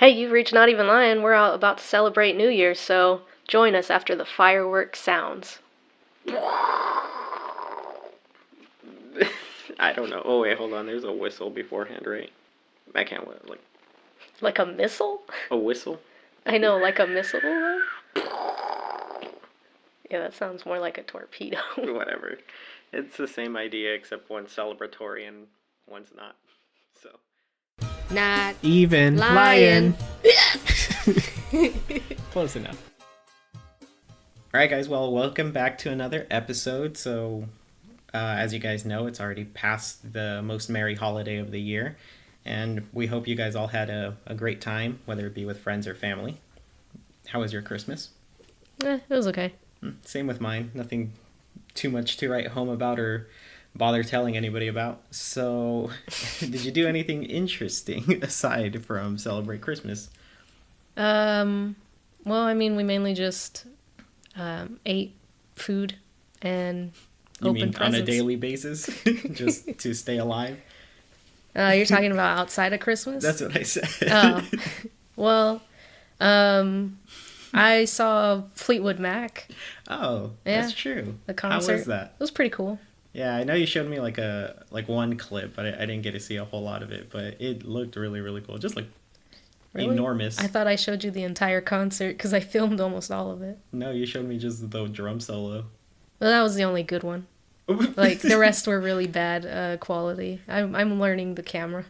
Hey, you've reached Not Even Lying. We're out about to celebrate New Year's, so join us after the fireworks sounds. I don't know. Oh wait, hold on. There's a whistle beforehand, right? I can't like Like a missile? a whistle. I know, like a missile, though. Yeah, that sounds more like a torpedo. Whatever. It's the same idea except one's celebratory and one's not. So. Not Even lying. Close enough. All right, guys. Well, welcome back to another episode. So, as you guys know, it's already past the most merry holiday of the year, and we hope you guys all had a great time, whether it be with friends or family. How was your Christmas? It was okay. Same with mine. Nothing too much to write home about or bother telling anybody about. So, did you do anything interesting aside from celebrate Christmas? Well, I mean, we mainly just ate food and You opened mean presents. on a daily basis, just to stay alive? You're talking about outside of Christmas? That's what I said. Oh. Well, I saw Fleetwood Mac, Oh, Yeah. that's true. the How concert. was that? It was pretty cool. Yeah, I know you showed me like one clip, but I didn't get to see a whole lot of it. But it looked really, really cool. Just like Really? enormous. I thought I showed you the entire concert because I filmed almost all of it. No, you showed me just the drum solo. Well, that was the only good one. Like the rest were really bad quality. I'm learning the camera.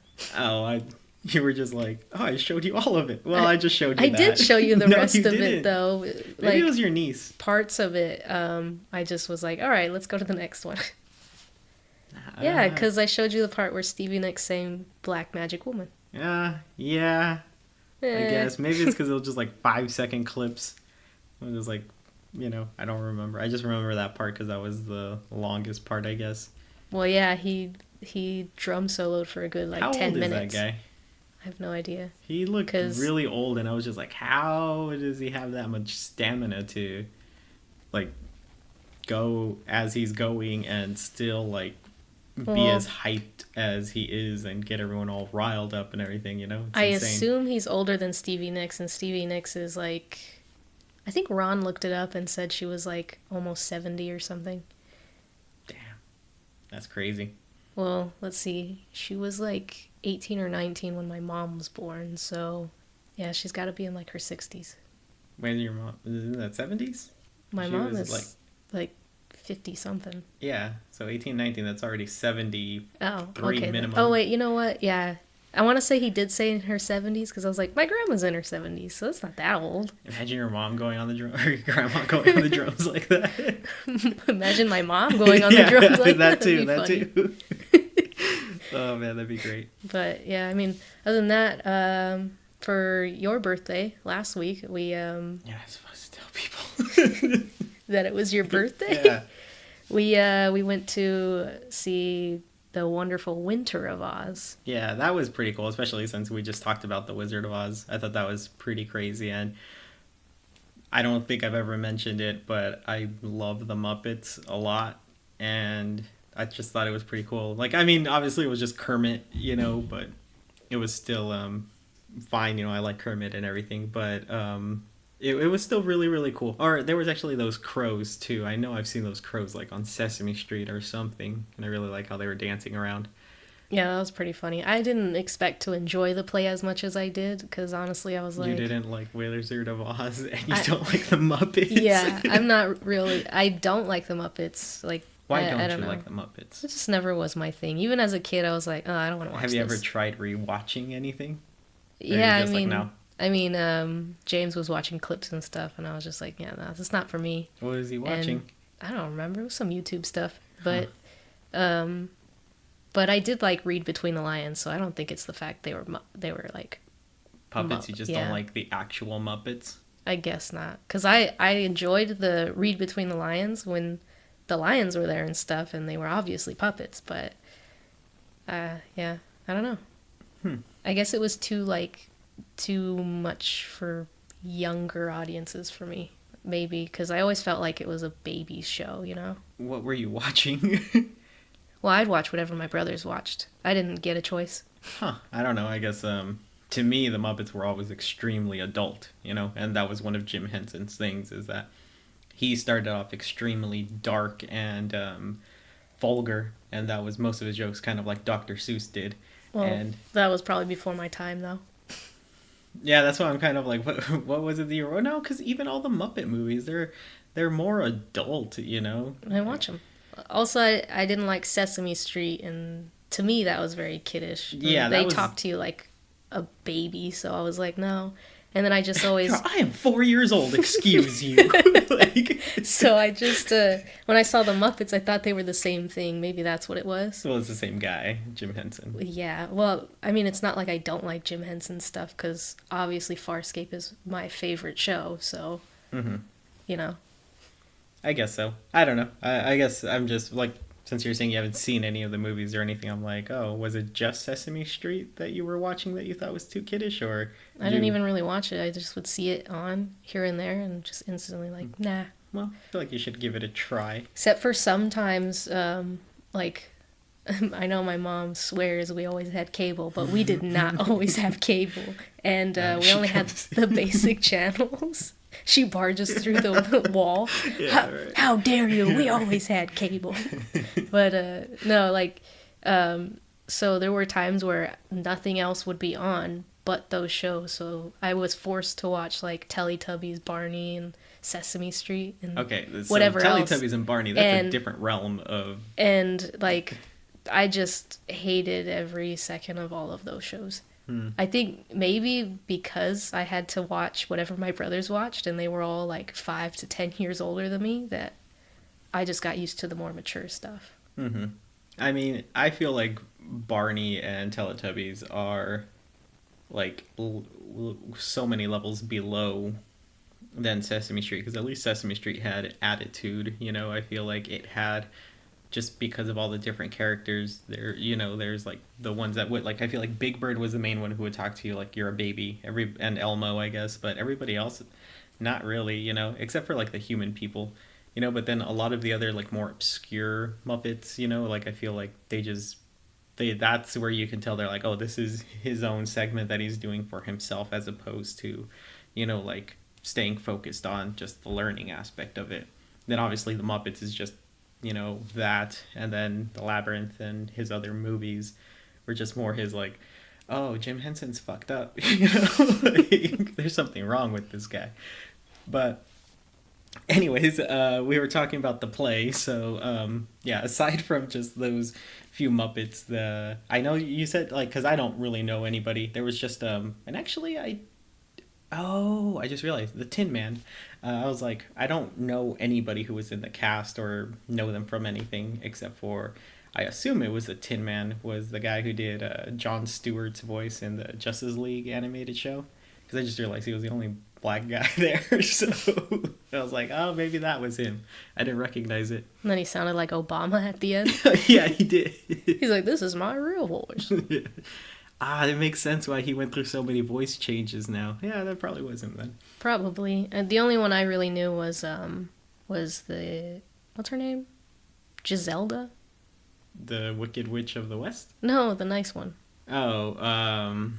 You were just like, oh, I showed you all of it. Well, I just showed you I that. did show you the No, rest you of it didn't. though. Maybe Like it was your niece. parts of it. I just was like, all right, let's go to the next one. Yeah, because I showed you the part where Stevie Nicks sang "Black Magic Woman." Yeah. I Eh. guess maybe it's because it was just like 5-second clips. It was like, I don't remember. I just remember that part because that was the longest part, I guess. Well, yeah, he drum soloed for a good like How 10 old minutes. is that guy? I have no idea. He looked 'Cause- really old, and I was just like, how does he have that much stamina to, like, go as he's going and still, like, be Well- as hyped as he is and get everyone all riled up and everything, It's I insane. assume he's older than Stevie Nicks, and Stevie Nicks is like, I think Ron looked it up and said she was like almost 70 or something. Damn. That's crazy. Well, let's see. She was like 18 or 19 when my mom was born, so yeah, she's got to be in like her 60s. When's your mom? Isn't that 70s? My She mom was, is like 50 something. Yeah, so 18, 19, that's already 70. Oh, 3 okay. minimum. Oh, wait, you know what? Yeah. I want to say he did say in her 70s because I was like, my grandma's in her 70s, so it's not that old. Imagine your mom going on the drum, or your grandma going on the drums like that. Imagine my mom going on the drums like that. too, That'd be funny. too. Oh man, that'd be great. But yeah, I mean, other than that, for your birthday last week, we Yeah, I'm supposed to tell people. that it was your birthday. Yeah. We went to see the wonderful Winter of Oz. Yeah, that was pretty cool, especially since we just talked about the Wizard of Oz. I thought that was pretty crazy, and I don't think I've ever mentioned it, but I love the Muppets a lot, and I just thought it was pretty cool. Like, I mean, obviously it was just Kermit, but it was still fine. I like Kermit and everything, but it was still really, really cool. Or there was actually those crows too. I know I've seen those crows like on Sesame Street or something, and I really like how they were dancing around. Yeah, that was pretty funny. I didn't expect to enjoy the play as much as I did, because honestly, I was like... You didn't like Wizard of Oz, and you don't like the Muppets? Yeah, I'm not really... I don't like the Muppets. Like, Why I don't don't you know. like the Muppets? It just never was my thing. Even as a kid, I was like, oh, I don't want to watch Have you this. ever tried rewatching anything? Or Yeah, you're just like, no? I mean, James was watching clips and stuff, and I was just like, yeah, no, it's not for me. What is he watching? And I don't remember. It was some YouTube stuff, but I did like read between the lines, so I don't think it's the fact they were like Puppets, you just yeah. don't like the actual Muppets? I guess not, because I enjoyed the read between the lines when the lions were there and stuff, and they were obviously puppets, but yeah, I don't know. I guess it was too much for younger audiences for me, maybe, because I always felt like it was a baby's show, What were you watching? Well, I'd watch whatever my brothers watched. I didn't get a choice. I don't know. I guess to me, the Muppets were always extremely adult, you know, and that was one of Jim Henson's things, is that he started off extremely dark and vulgar, and that was most of his jokes, kind of like Dr. Seuss did. Well, And that was probably before my time, though. yeah, that's why I'm kind of like, what was it that you were? No, because even all the Muppet movies, they're more adult, you know. I watch them. Also, I didn't like Sesame Street, and to me, that was very kiddish. Yeah, they talk to you like a baby, so I was like, no. And then I just always... I am 4 years old, excuse you. Like... So I just, when I saw the Muppets, I thought they were the same thing. Maybe that's what it was. Well, it's the same guy, Jim Henson. Yeah, well, I mean, it's not like I don't like Jim Henson stuff, because obviously Farscape is my favorite show, so, you know. I guess so. I don't know. I guess I'm just, like, since you're saying you haven't seen any of the movies or anything, I'm like, oh, was it just Sesame Street that you were watching that you thought was too kiddish, or... I didn't even really watch it. I just would see it on here and there and just instantly like, nah. Well, I feel like you should give it a try. Except for sometimes, like, I know my mom swears we always had cable, but we did not always have cable. And we only had the basic channels. She barges through the wall. Yeah, right. How dare you? We always had cable. But, no, like, so there were times where nothing else would be on but those shows. So I was forced to watch, like, Teletubbies, Barney, and Sesame Street, and whatever else. Teletubbies and Barney, that's a different realm of... And, like, I just hated every second of all of those shows. I think maybe because I had to watch whatever my brothers watched, and they were all like 5 to 10 years older than me, that I just got used to the more mature stuff. I mean, I feel like Barney and Teletubbies are like so many levels below than Sesame Street, because at least Sesame Street had attitude, you know. I feel like it had, just because of all the different characters there, you know, there's like the ones that would, like, I feel like Big Bird was the main one who would talk to you like you're a baby, and Elmo, I guess, but everybody else, not really, you know, except for like the human people, you know. But then a lot of the other like more obscure Muppets, you know, like I feel like that's where you can tell they're like, oh, this is his own segment that he's doing for himself, as opposed to, you know, like staying focused on just the learning aspect of it. Then obviously the Muppets is just, you know, that, and then the Labyrinth and his other movies were just more his like, oh, Jim Henson's fucked up, you know, like, there's something wrong with this guy. But anyways, we were talking about the play, so yeah, aside from just those few Muppets, I know you said, like, because I don't really know anybody, there was just and actually I just realized the Tin Man. I was like, I don't know anybody who was in the cast or know them from anything, except for, I assume it was the Tin Man was the guy who did Jon Stewart's voice in the Justice League animated show. Because I just realized he was the only black guy there, so I was like, oh, maybe that was him. I didn't recognize it. And then he sounded like Obama at the end. Yeah, he did. He's like, this is my real voice. Yeah. It makes sense why he went through so many voice changes now. Yeah, that probably was him then. Probably. The only one I really knew was the, what's her name? Giselda? The Wicked Witch of the West? No, the nice one. Oh,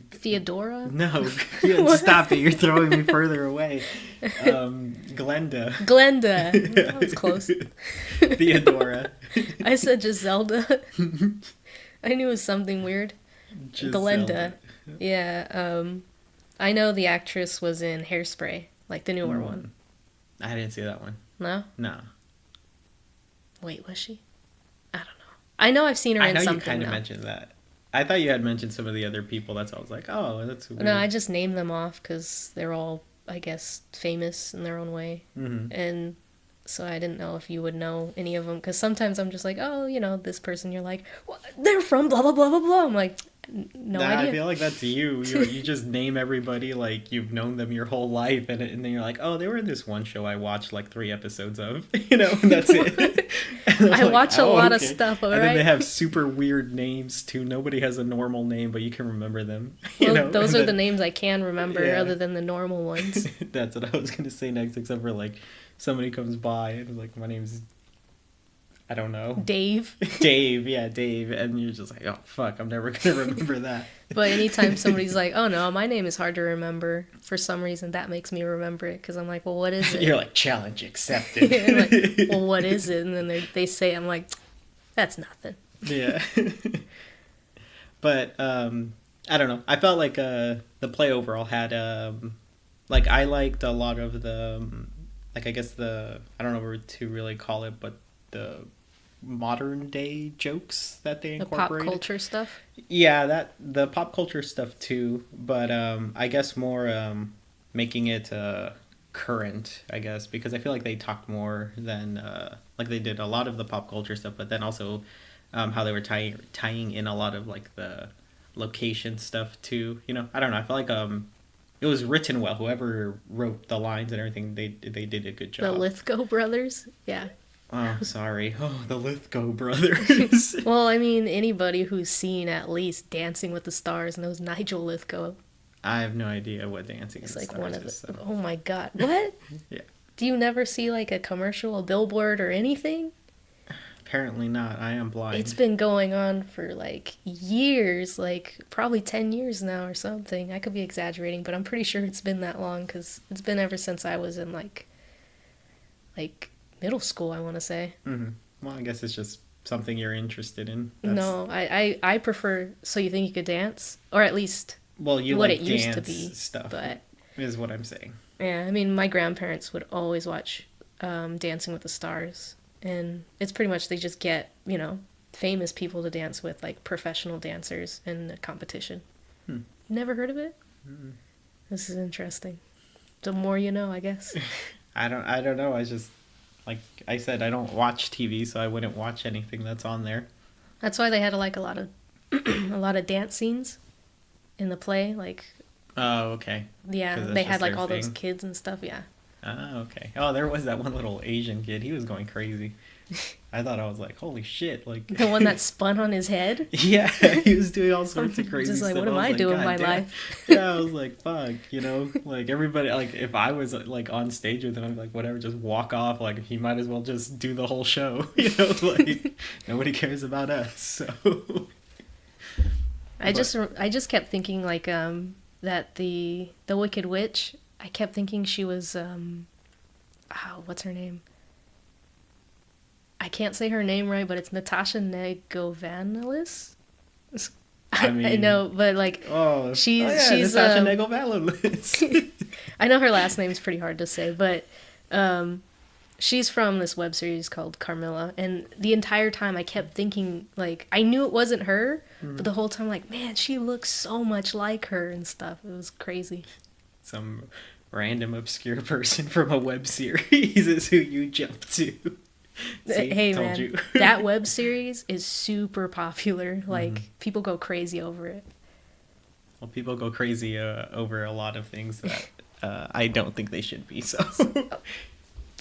Theodora? No, stop it. You're throwing me further away. Glenda. Glenda. That was close. Theodora. I said Giselda. I knew it was something weird. Glenda. Yeah. I know the actress was in Hairspray, like the newer one. I didn't see that one. No? No. Wait, was she? I don't know. I know I've seen her in something. I know you kind of mentioned that. I thought you had mentioned some of the other people. That's why I was like, oh, that's weird. No, I just named them off because they're all, I guess, famous in their own way. And so I didn't know if you would know any of them, because sometimes I'm just like, oh, you know, this person, you're like, well, they're from blah, blah, blah, blah, blah. I'm like, no idea. I feel like that's you. You just name everybody like you've known them your whole life, and then you're like, oh, they were in this one show I watched like 3 episodes of, you know, and that's it. And I watch a lot of stuff, all right? And then they have super weird names too. Nobody has a normal name, but you can remember them. Well, you know? Those are the names I can remember, other than the normal ones. That's what I was going to say next, except for like somebody comes by and like, my name's I don't know. Dave. Dave, yeah, Dave. And you're just like, oh, fuck, I'm never going to remember that. But anytime somebody's like, oh no, my name is hard to remember, for some reason that makes me remember it. Because I'm like, well, what is it? You're like, challenge accepted. And like, well, what is it? And then they say, I'm like, that's nothing. Yeah. But, I don't know. I felt like the play overall had, like, I liked a lot of the, like, I guess I don't know what to really call it, but the modern day jokes that they incorporated. The pop culture stuff? Yeah, the pop culture stuff too, but I guess more making it current, I guess, because I feel like they talked more than like they did a lot of the pop culture stuff, but then also how they were tying in a lot of like the location stuff too. You know, I don't know. I feel like it was written well. Whoever wrote the lines and everything, they did a good job. The Lithgow brothers? Yeah. Oh, sorry. Oh, the Lithgow brothers. Well, I mean, anybody who's seen at least Dancing with the Stars knows Nigel Lithgow. I have no idea what Dancing It's with like the Stars one of the. is. So. Oh my god! What? Yeah. Do you never see like a commercial, a billboard, or anything? Apparently not. I am blind. It's been going on for like years, like probably 10 years now or something. I could be exaggerating, but I'm pretty sure it's been that long because it's been ever since I was in like middle school, I want to say. Mm-hmm. Well, I guess it's just something you're interested in. No, I prefer So You Think You Could Dance, or at least well, you what like it used dance to be. stuff, But is what I'm saying. yeah, I mean, my grandparents would always watch Dancing with the Stars, and it's pretty much they just get, you know, famous people to dance with, like professional dancers in a competition. Never heard of it? This is interesting. The more you know, I guess. I don't know. I just, like I said, I don't watch TV, so I wouldn't watch anything that's on there. That's why they had like a lot of a lot of dance scenes in the play, like. Oh, okay. Yeah, they had like all those kids and stuff. Yeah. Oh, okay. Oh, there was that one little Asian kid. He was going crazy. I thought, I was like, holy shit! Like the one that spun on his head. Yeah, he was doing all sorts of crazy just like, stuff. what am I doing with my life? Yeah, I was like, fuck, you know, like everybody, like if I was like on stage with him, I'd be like, whatever, just walk off. Like he might as well just do the whole show, you know, like nobody cares about us. So I just kept thinking like that the Wicked Witch. I kept thinking she was what's her name? I can't say her name right, but it's Natasha Negovanelis. I mean, I know, but like she's Natasha Negovanelis. I know her last name's pretty hard to say, but she's from this web series called Carmilla, and the entire time I kept thinking, like, I knew it wasn't her, but the whole time, like, man, she looks so much like her and stuff. It was crazy. Some random obscure person from a web series is who you jump to. See, hey told man, you. that web series is super popular. Like, people go crazy over it. Well, people go crazy over a lot of things that I don't think they should be. So,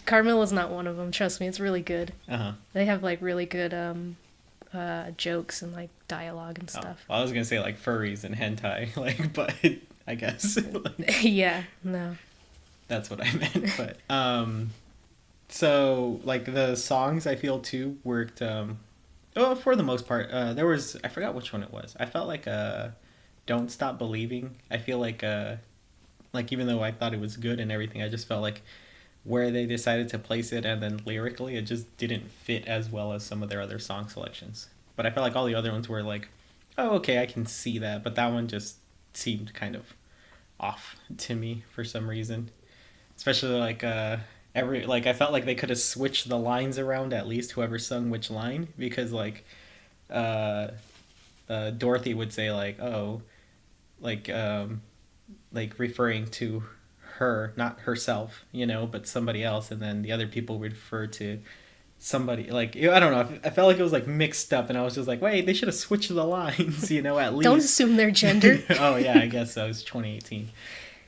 Carmilla's not one of them. Trust me, it's really good. uh-huh. They have like really good jokes and like dialogue and stuff. Well, I was gonna say like furries and hentai, like, but I guess like, yeah, no. that's what I meant. But so like the songs I feel too worked. For the most part, there was, I forgot which one it was. I felt like "Don't Stop Believing." I feel like even though I thought it was good and everything, I just felt like where they decided to place it and then lyrically, it just didn't fit as well as some of their other song selections. But I felt like all the other ones were like, oh, okay, I can see that. But that one just seemed kind of off to me for some reason. Especially like I felt like they could have switched the lines around at least, whoever sung which line, because like Dorothy would say like, oh, like referring to her, not herself, you know, but somebody else, and then the other people would refer to somebody, like, I don't know, I felt like it was like mixed up, and I was just like, wait, they should have switched the lines, you know, at least. Don't assume their gender. Oh yeah, I guess so. It's 2018.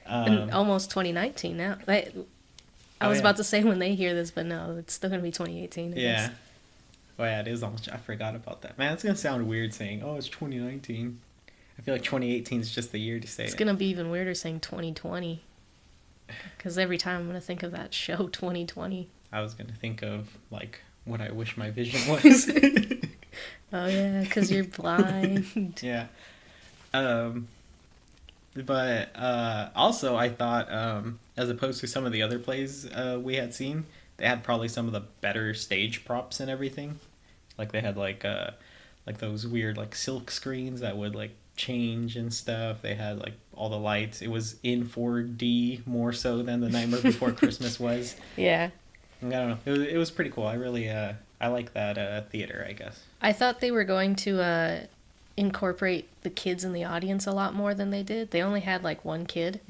And almost 2019 now. I was about to say when they hear this, but no, it's still gonna be 2018. I guess. Oh yeah, it is almost. I forgot about that. Man, it's gonna sound weird saying, "Oh, it's 2019." I feel like 2018 is just the year to say it's it. gonna be even weirder saying 2020, because every time I'm gonna think of that show 2020. I was gonna think of like what I wish my vision was. Oh yeah, because you're blind. Yeah. But also I thought, as opposed to some of the other plays we had seen, they had probably some of the better stage props and everything. Like they had like those weird like silk screens that would like change and stuff. They had like all the lights. It was in 4D more so than The Nightmare Before Christmas was. Yeah. I don't know. It was pretty cool. I really I like that theater, I guess. I thought they were going to incorporate the kids in the audience a lot more than they did. They only had like one kid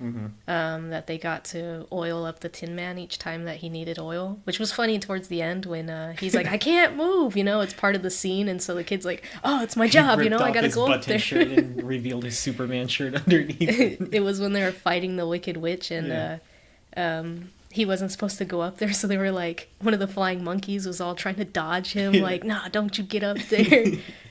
that they got to oil up the Tin Man each time that he needed oil, which was funny towards the end when he's like, I can't move, you know, it's part of the scene. And so the kid's like, oh, it's my job, you know, I gotta go up there. Shirt and revealed his Superman shirt underneath. It was when they were fighting the Wicked Witch and he wasn't supposed to go up there, so they were like, one of the flying monkeys was all trying to dodge him, like, nah, don't you get up there.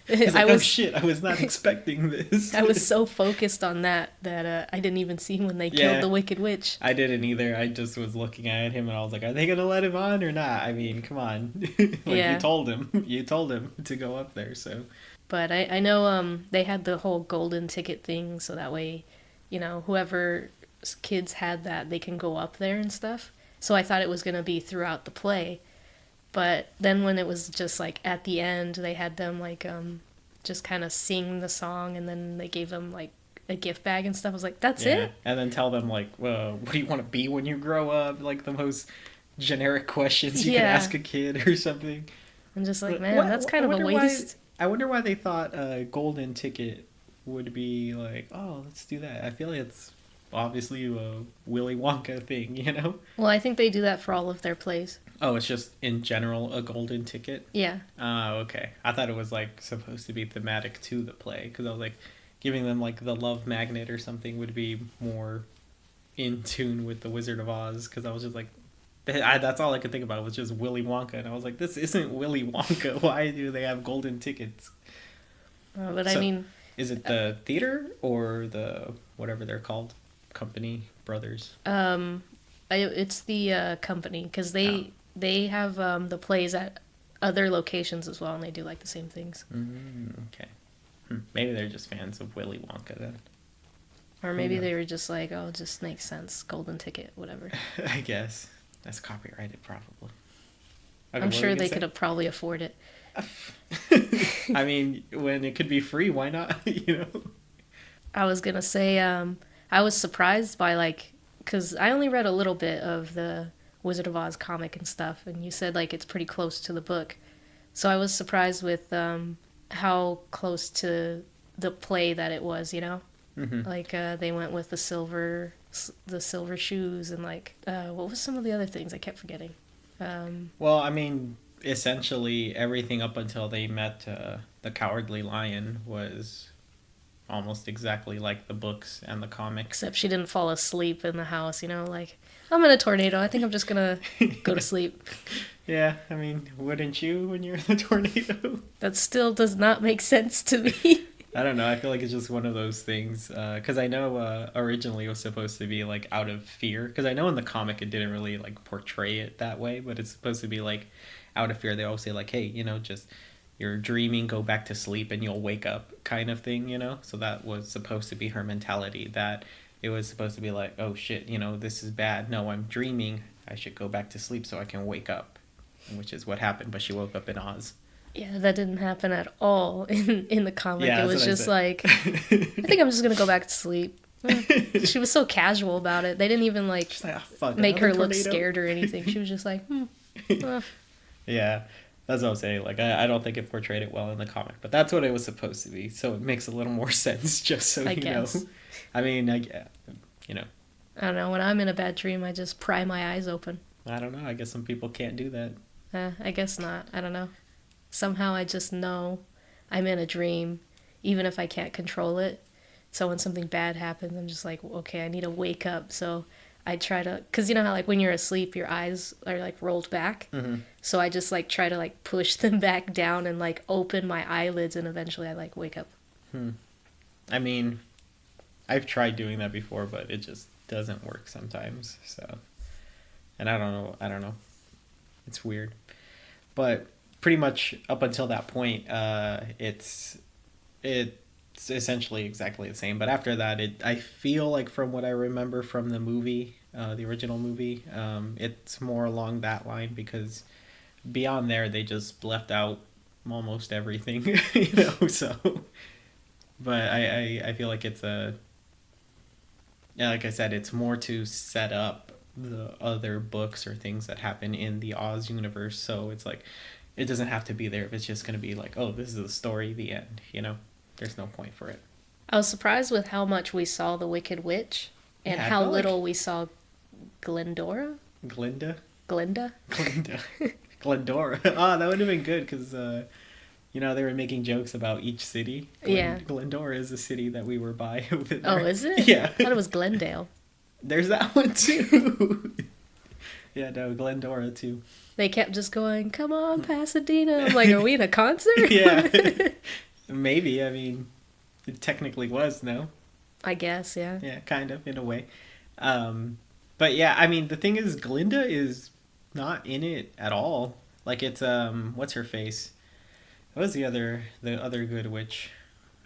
Like, oh shit, I was not expecting this. I was so focused on that I didn't even see when they killed the Wicked Witch. I didn't either. I just was looking at him and I was like, are they gonna let him on or not? I mean, come on. You told him to go up there, so. But I know they had the whole golden ticket thing, so that way, you know, whoever kids had that, they can go up there and stuff. So I thought it was going to be throughout the play, but then when it was just like at the end, they had them like just kind of sing the song, and then they gave them like a gift bag and stuff. I was like, that's it? And then tell them like, well, what do you want to be when you grow up? Like the most generic questions you could ask a kid or something. I'm just like, man, that's kind of a waste. I wonder why they thought a golden ticket would be like, oh, let's do that. I feel like it's obviously a Willy Wonka thing, you know? Well, I think they do that for all of their plays. Oh, it's just in general a golden ticket? Yeah. Oh, okay. I thought it was like supposed to be thematic to the play, because I was like, giving them like the love magnet or something would be more in tune with the Wizard of Oz, because I was just like, that's all I could think about was just Willy Wonka, and I was like, this isn't Willy Wonka. Why do they have golden tickets? But I mean, is it the theater or the whatever they're called, company brothers? It's the company, because they have the plays at other locations as well, and they do like the same things. Okay. Maybe they're just fans of Willy Wonka then. Or maybe they were just like, oh, it just makes sense. Golden ticket, whatever. I guess. That's copyrighted, probably. Okay, I'm sure they could have probably afford it. I mean, when it could be free, why not? You know? I was going to say, I was surprised by, like, because I only read a little bit of the Wizard of Oz comic and stuff, and you said, like, it's pretty close to the book. So I was surprised with how close to the play that it was, you know? Mm-hmm. Like, they went with the silver shoes and, like, what was some of the other things? I kept forgetting. Well, I mean, essentially everything up until they met the Cowardly Lion was almost exactly like the books and the comics. Except she didn't fall asleep in the house, you know? Like, I'm in a tornado. I think I'm just gonna go to sleep. Yeah, I mean, wouldn't you when you're in a tornado? That still does not make sense to me. I don't know. I feel like it's just one of those things. Because I know originally it was supposed to be like out of fear. Because I know in the comic it didn't really like portray it that way. But it's supposed to be like out of fear. They always say like, hey, you know, just you're dreaming, go back to sleep and you'll wake up kind of thing, you know? So that was supposed to be her mentality. That it was supposed to be like, oh shit, you know, this is bad. No, I'm dreaming. I should go back to sleep so I can wake up. Which is what happened. But she woke up in Oz. Yeah, that didn't happen at all in the comic. Yeah, it was just like, I think I'm just going to go back to sleep. She was so casual about it. They didn't even like make her look scared or anything. She was just like, Yeah, that's what I'm saying. Like, I don't think it portrayed it well in the comic, but that's what it was supposed to be. So it makes a little more sense, just so you know. I mean, you know. I don't know. When I'm in a bad dream, I just pry my eyes open. I don't know. I guess some people can't do that. I guess not. I don't know. Somehow I just know I'm in a dream, even if I can't control it. So when something bad happens, I'm just like, okay, I need to wake up. So I try to, because you know how like when you're asleep, your eyes are like rolled back. Mm-hmm. So I just like try to like push them back down and like open my eyelids, and eventually I like wake up. I mean, I've tried doing that before, but it just doesn't work sometimes. So, and I don't know. It's weird. But pretty much up until that point, it's essentially exactly the same. But after that, I feel like from what I remember from the movie, the original movie, it's more along that line because beyond there they just left out almost everything, So, but I feel like it's a yeah, like I said, it's more to set up the other books or things that happen in the Oz universe. So it's like it doesn't have to be there if it's just going to be like, oh, this is the story, the end. There's no point for it. I was surprised with how much we saw the Wicked Witch and how little we saw Glendora. Glinda. Glinda. Glendora. Oh, that would have been good because they were making jokes about each city. Yeah. Glendora is a city that we were by over there. Oh, is it? Yeah. I thought it was Glendale. There's that one too. Yeah, no, Glendora too. They kept just going, come on, Pasadena. I'm like, are we in a concert? Yeah. Maybe. I mean, it technically was, no? I guess, yeah. Yeah, kind of, in a way. But yeah, I mean, the thing is, Glinda is not in it at all. Like, it's, what's her face? What was the other good witch?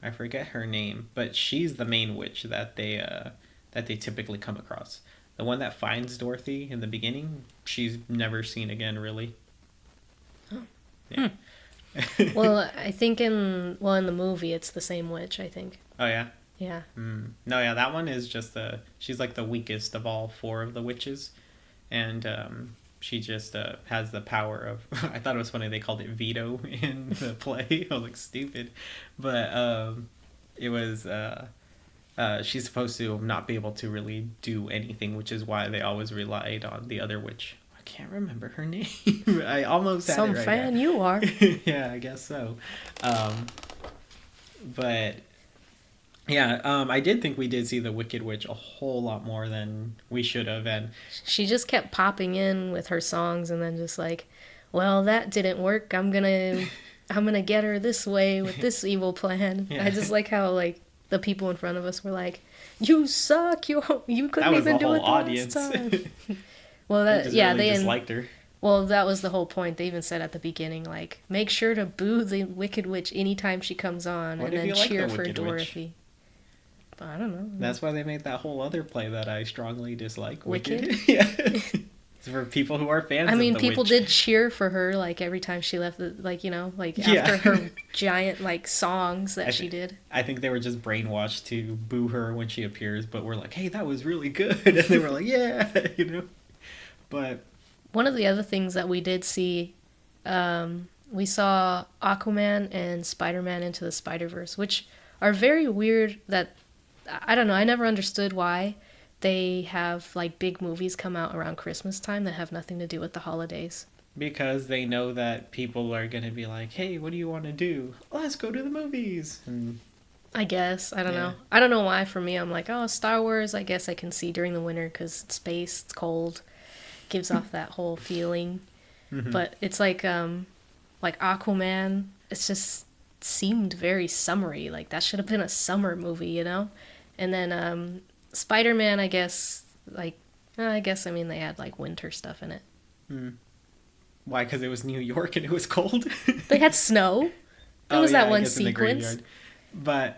I forget her name, but she's the main witch that they typically come across. The one that finds Dorothy in the beginning, she's never seen again, really. Oh. Yeah. Well, I think in the movie, it's the same witch, I think. Oh, yeah? Yeah. No, yeah, that one is just she's like the weakest of all four of the witches. And she just has the power of, I thought it was funny, they called it veto in the play. I was like, stupid. But it was, she's supposed to not be able to really do anything, which is why they always relied on the other witch. I can't remember her name. I almost had Some it right fan now. you are. Yeah, I guess so. But yeah, I did think we did see the Wicked Witch a whole lot more than we should have, and She just kept popping in with her songs and then just like, well, that didn't work. I'm gonna get her this way with this evil plan. Yeah. I just like how like the people in front of us were like, you suck. You couldn't even do it last time. Well, they disliked her. Well, that was the whole point. They even said at the beginning, like, make sure to boo the Wicked Witch anytime she comes on, and then cheer for Dorothy. But I don't know. That's why they made that whole other play that I strongly dislike. Wicked? Yeah. It's for people who are fans of the people witch. did cheer for her, like, every time she left, after her giant, like, songs that she did. I think they were just brainwashed to boo her when she appears, but we're like, hey, that was really good. And they were like, yeah, But one of the other things that we did see, we saw Aquaman and Spiderman Into the Spiderverse, which are very weird that, I don't know, I never understood why they have, like, big movies come out around Christmas time that have nothing to do with the holidays. Because they know that people are going to be like, hey, what do you want to do? Let's go to the movies. And I guess. I don't know. I don't know why for me. I'm like, oh, Star Wars, I guess I can see during the winter because it's space, it's cold. Gives off that whole feeling. Mm-hmm. But it's like Aquaman, it's just seemed very summery. Like that should have been a summer movie, And then Spider-Man, I guess, they had like winter stuff in it. Why? Because it was New York and it was cold? They had snow. There was that one sequence. But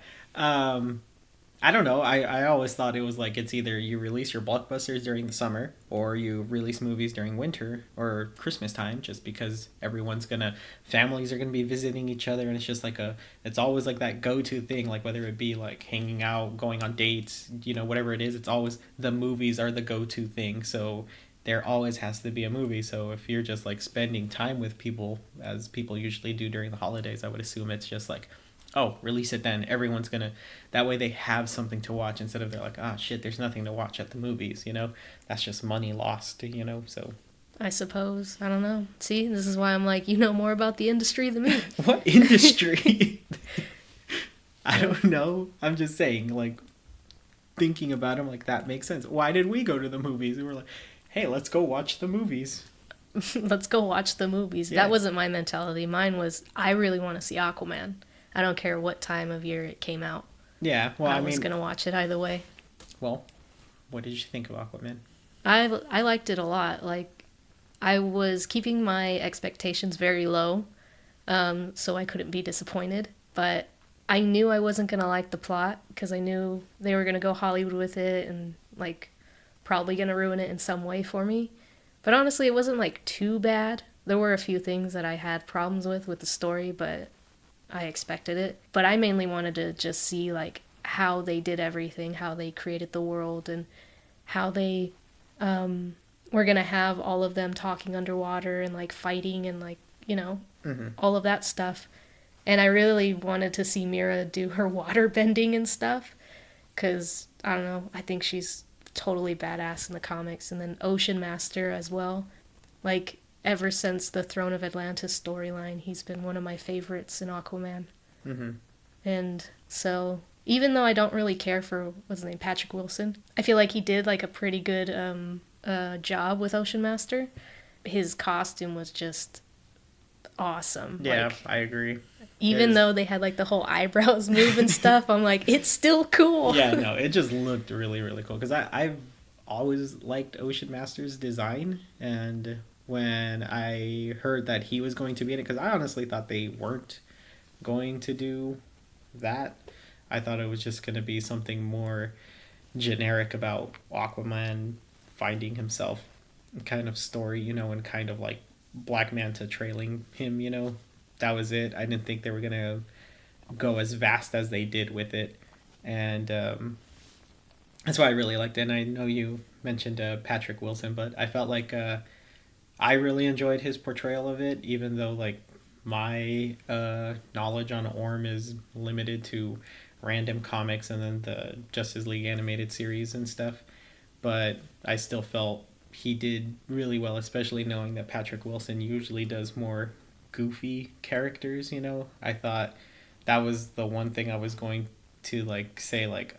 I don't know. I always thought it was like it's either you release your blockbusters during the summer or you release movies during winter or Christmas time, just because families are gonna be visiting each other, and it's just like it's always like that go-to thing, like whether it be like hanging out, going on dates, whatever it is, it's always the movies are the go-to thing. So there always has to be a movie. So if you're just like spending time with people, as people usually do during the holidays, I would assume it's just like, oh, release it then. Everyone's gonna... That way they have something to watch instead of they're like, ah, shit, there's nothing to watch at the movies, That's just money lost, so... I suppose. I don't know. See, this is why I'm like, you know more about the industry than me. What industry? I don't know. I'm just saying, like, thinking about them, like, that makes sense. Why did we go to the movies? We were like, hey, let's go watch the movies. Let's go watch the movies. Yeah. That wasn't my mentality. Mine was, I really want to see Aquaman. I don't care what time of year it came out. Yeah, well, I was going to watch it either way. Well, what did you think of Aquaman? I liked it a lot. Like, I was keeping my expectations very low so I couldn't be disappointed. But I knew I wasn't gonna like the plot because I knew they were gonna go Hollywood with it and like probably gonna ruin it in some way for me. But honestly, it wasn't like too bad. There were a few things that I had problems with the story, but I expected it. But I mainly wanted to just see like how they did everything, how they created the world, and how they were gonna have all of them talking underwater and like fighting and like all of that stuff. And I really wanted to see Mira do her water bending and stuff because I don't know, I think she's totally badass in the comics. And then Ocean Master as well, like ever since the Throne of Atlantis storyline, he's been one of my favorites in Aquaman. And so even though I don't really care for what's his name, Patrick Wilson, I feel like he did like a pretty good job with Ocean Master. His costume was just awesome. Yeah, like, I agree. Even though they had like the whole eyebrows move and stuff, I'm like, it's still cool. Yeah, no, it just looked really, really cool. Because I've always liked Ocean Master's design. And when I heard that he was going to be in it, because I honestly thought they weren't going to do that. I thought it was just going to be something more generic about Aquaman finding himself kind of story, and kind of like Black Manta trailing him, That was it. I didn't think they were going to go as vast as they did with it. And that's why I really liked it. And I know you mentioned Patrick Wilson, but I felt like I really enjoyed his portrayal of it, even though like my knowledge on Orm is limited to random comics and then the Justice League animated series and stuff. But I still felt he did really well, especially knowing that Patrick Wilson usually does more goofy characters, I thought that was the one thing I was going to like say like,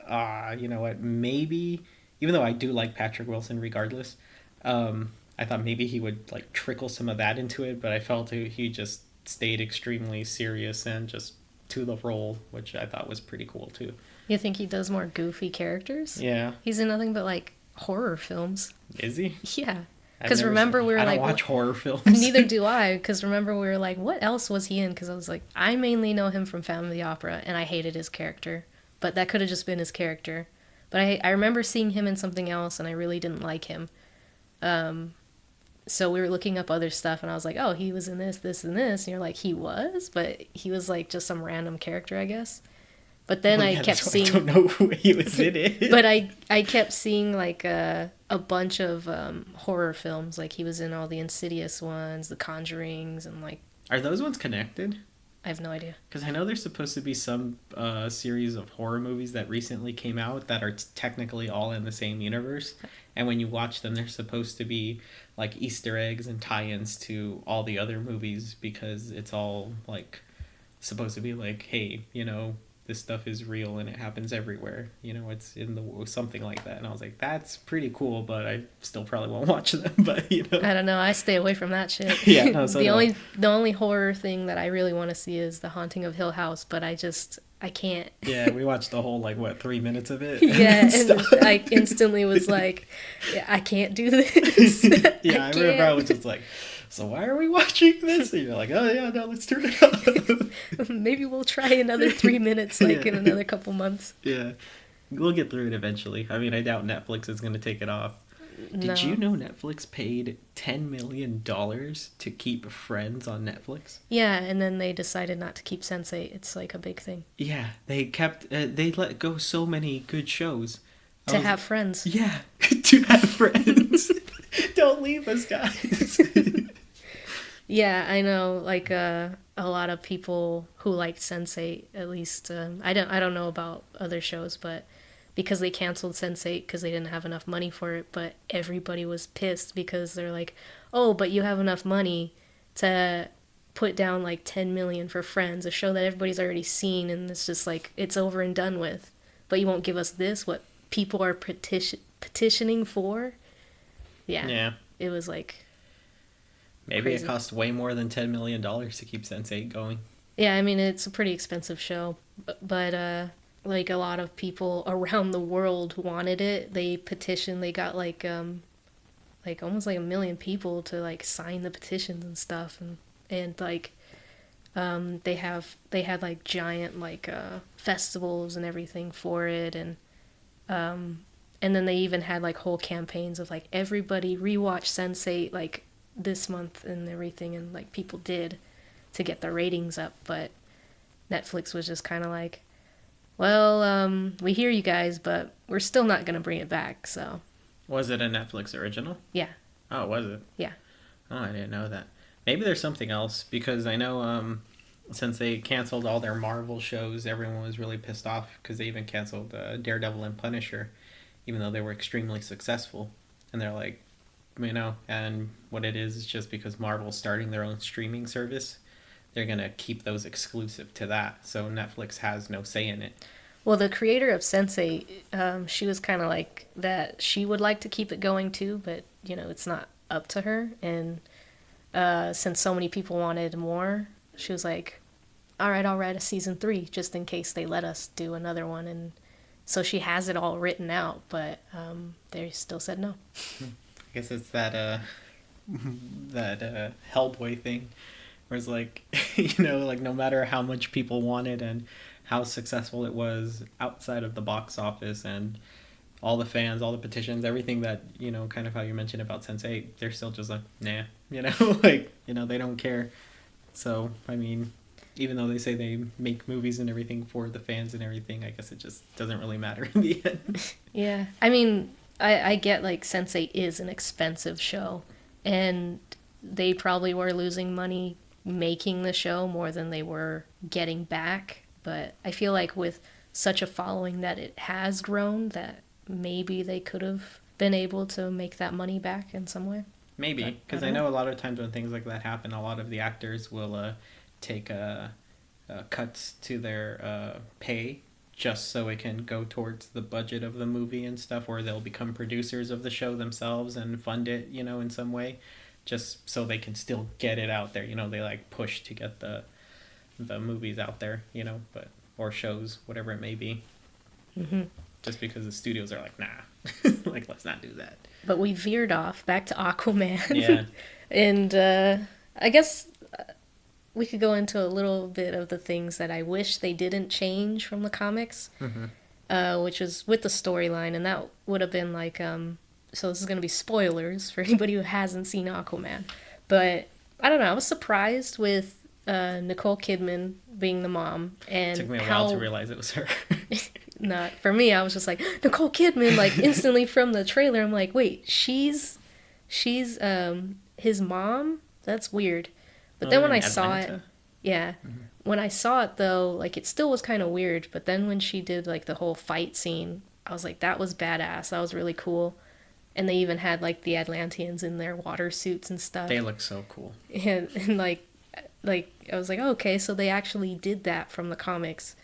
you know what, maybe, even though I do like Patrick Wilson regardless, I thought maybe he would like trickle some of that into it, but I felt he just stayed extremely serious and just to the role, which I thought was pretty cool too. You think he does more goofy characters? Yeah. He's in nothing but like horror films. Is he? Yeah. Because remember we were like... I don't watch horror films. Neither do I. Because remember we were like, what else was he in? Because I was like, I mainly know him from Phantom of the Opera, and I hated his character. But that could have just been his character. But I remember seeing him in something else, and I really didn't like him. So we were looking up other stuff, and I was like, oh, he was in this, this, and this. And you're like, he was? But he was like just some random character, I guess. But then I kept seeing... I don't know who he was in it. But I kept seeing like a bunch of horror films. Like he was in all the Insidious ones, the Conjurings, and like... Are those ones connected? I have no idea. Because I know there's supposed to be some series of horror movies that recently came out that are technically all in the same universe. And when you watch them, they're supposed to be like Easter eggs and tie-ins to all the other movies because it's all like supposed to be like, hey, this stuff is real and it happens everywhere. It's in the something like that. And I was like, that's pretty cool, but I still probably won't watch them. But I don't know. I stay away from that shit. Yeah, no, so the only horror thing that I really want to see is The Haunting of Hill House, but I can't. Yeah, we watched the whole 3 minutes of it. Yeah, and I instantly was like, yeah, I can't do this. Yeah, I remember I was just like, so why are we watching this? And you're like, oh yeah, no, let's turn it up. Maybe we'll try another 3 minutes, in another couple months. Yeah, we'll get through it eventually. I mean, I doubt Netflix is going to take it off. Did you know Netflix paid $10 million to keep Friends on Netflix? Yeah, and then they decided not to keep Sense8. It's like a big thing. Yeah, they kept, they let go so many good shows. To have friends. Yeah, to have friends. Don't leave us, guys. Yeah, I know, a lot of people who liked Sense8, at least, I don't know about other shows, but because they canceled Sense8 because they didn't have enough money for it, but everybody was pissed because they're like, oh, but you have enough money to put down $10 million for Friends, a show that everybody's already seen, and it's just it's over and done with, but you won't give us this, what people are petitioning for? Yeah. It was maybe crazy. It cost way more than $10 million to keep Sense8 going. Yeah, I mean, it's a pretty expensive show, but a lot of people around the world wanted it. They petitioned. They got almost 1 million people to sign the petitions and stuff, and They had like giant like festivals and everything for it, and then they even had like whole campaigns of like everybody rewatch Sense8 like this month and everything, and like people did to get the ratings up. But Netflix was just kind of like, well, we hear you guys, but we're still not gonna bring it back. So Was it a Netflix original? yeah, Oh, was it? yeah. Oh, I didn't know that. Maybe there's something else because I know since they canceled all their Marvel shows, everyone was really pissed off because they even canceled Daredevil and Punisher, even though they were extremely successful. And they're like, and what it is just because Marvel's starting their own streaming service, they're gonna keep those exclusive to that. So Netflix has no say in it. Well, the creator of Sense8, she was kind of like that. She would like to keep it going too, but it's not up to her. And since so many people wanted more, she was like, all right, I'll write a season 3 just in case they let us do another one. And so she has it all written out, but they still said no. I guess it's that that Hellboy thing, where it's like, like no matter how much people wanted and how successful it was outside of the box office and all the fans, all the petitions, everything that, kind of how you mentioned about Sense8, they're still just like, nah, they don't care. So, I mean, even though they say they make movies and everything for the fans and everything, I guess it just doesn't really matter in the end. Yeah. I mean, I get like Sense8 is an expensive show, and they probably were losing money making the show more than they were getting back. But I feel like with such a following that it has grown, that maybe they could have been able to make that money back in some way. Maybe, because I know a lot of times when things like that happen, a lot of the actors will take cuts to their pay just so it can go towards the budget of the movie and stuff, or they'll become producers of the show themselves and fund it, in some way, just so they can still get it out there. They like push to get the movies out there, but or shows, whatever it may be. Mm-hmm. Just because the studios are like, nah, like let's not do that. But we veered off back to Aquaman. Yeah. And I guess we could go into a little bit of the things that I wish they didn't change from the comics, which is with the storyline, and that would have been like, so this is going to be spoilers for anybody who hasn't seen Aquaman. But I don't know, I was surprised with Nicole Kidman being the mom, and it took me a while to realize it was her. Not for me. I was just like, Nicole Kidman, like instantly from the trailer. I'm like, wait, she's his mom? That's weird. But then when I saw it, when I saw it though, like it still was kind of weird. But then when she did like the whole fight scene, I was like, that was badass. That was really cool. And they even had like the Atlanteans in their water suits and stuff. They look so cool. And like I was like, oh, okay, so they actually did that from the comics.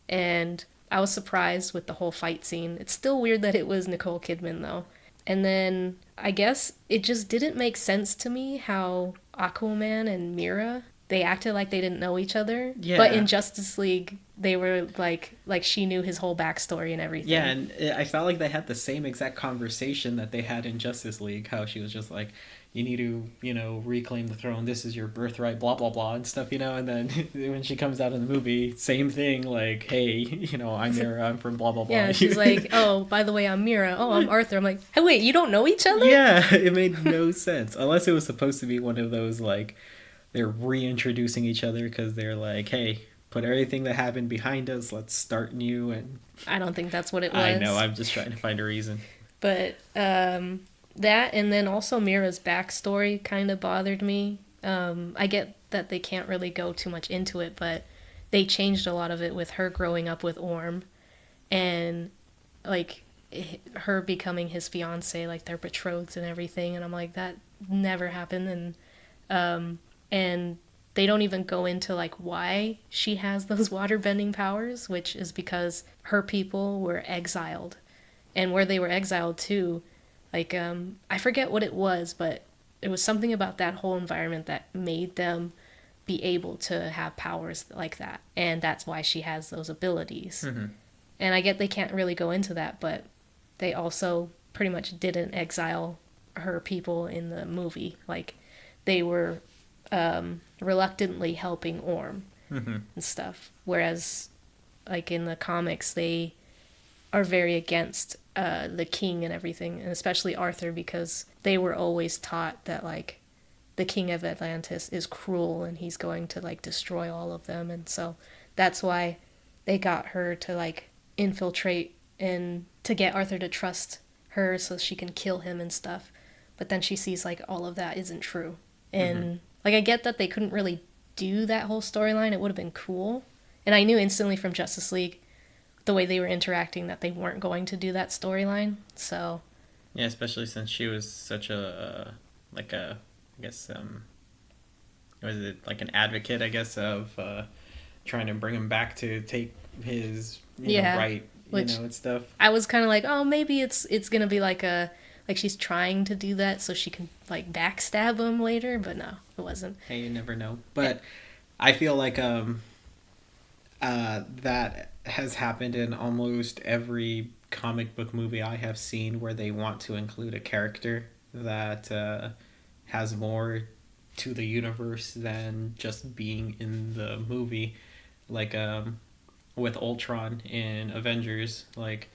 And I was surprised with the whole fight scene. It's still weird that it was Nicole Kidman, though. And then I guess it just didn't make sense to me how Aquaman and Mera, they acted like they didn't know each other. Yeah. But in Justice League, they were like she knew his whole backstory and everything. Yeah, and I felt like they had the same exact conversation that they had in Justice League, how she was just like, you need to, reclaim the throne. This is your birthright, blah, blah, blah, and stuff, And then when she comes out in the movie, same thing, like, hey, I'm Mera, I'm from blah, blah, blah. Yeah, she's like, oh, by the way, I'm Mera. Oh, I'm Arthur. I'm like, hey, wait, you don't know each other? Yeah, it made no sense. Unless it was supposed to be one of those, like, they're reintroducing each other because they're like, hey, put everything that happened behind us, let's start new. And I don't think that's what it was. I know, I'm just trying to find a reason. But, that, and then also Mira's backstory kind of bothered me. I get that they can't really go too much into it, but they changed a lot of it with her growing up with Orm, and like her becoming his fiance, like they're betrothed and everything. And I'm like, that never happened. And they don't even go into like why she has those waterbending powers, which is because her people were exiled, and where they were exiled to. Like, I forget what it was, but it was something about that whole environment that made them be able to have powers like that. And that's why she has those abilities. Mm-hmm. And I get they can't really go into that, but they also pretty much didn't exile her people in the movie. Like, they were reluctantly helping Orm Mm-hmm. and stuff. Whereas, like in the comics, they are very against the king and everything, and especially Arthur, because they were always taught that like the king of Atlantis is cruel and he's going to like destroy all of them, and so that's why they got her to like infiltrate and to get Arthur to trust her so she can kill him and stuff. But then she sees like all of that isn't true, and like I get that they couldn't really do that whole storyline. It would have been cool, and I knew instantly from Justice League the way they were interacting that they weren't going to do that storyline. So Yeah, especially since she was such a like a, I guess was it like an advocate, I guess, of trying to bring him back to take his right, which and stuff. I was kind of like, oh, maybe it's gonna be like she's trying to do that so she can like backstab him later, but no, it wasn't. Hey, you never know. But I feel like that has happened in almost every comic book movie I have seen, where they want to include a character that has more to the universe than just being in the movie. Like with Ultron in Avengers, like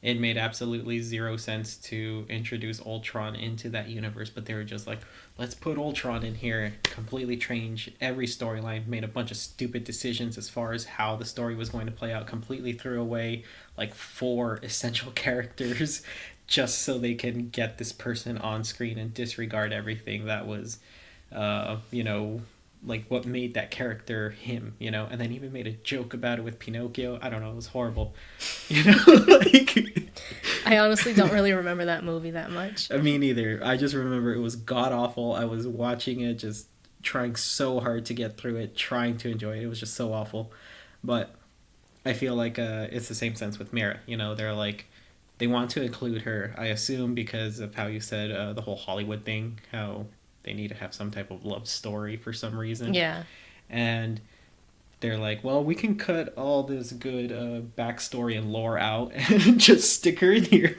it made absolutely zero sense to introduce Ultron into that universe, but they were just like, let's put Ultron in here, completely change every storyline, made a bunch of stupid decisions as far as how the story was going to play out, completely threw away like 4 essential characters just so they can get this person on screen and disregard everything that was, like what made that character him, and then even made a joke about it with Pinocchio. I don't know, it was horrible. Like I honestly don't really remember that movie that much. Me neither. I just remember it was god awful. I was watching it, just trying so hard to get through it, trying to enjoy it. It was just so awful. But I feel like it's the same sense with Mira. They're like, they want to include her, I assume, because of how you said the whole Hollywood thing, how they need to have some type of love story for some reason. Yeah. And they're like, well, we can cut all this good backstory and lore out and just stick her in here,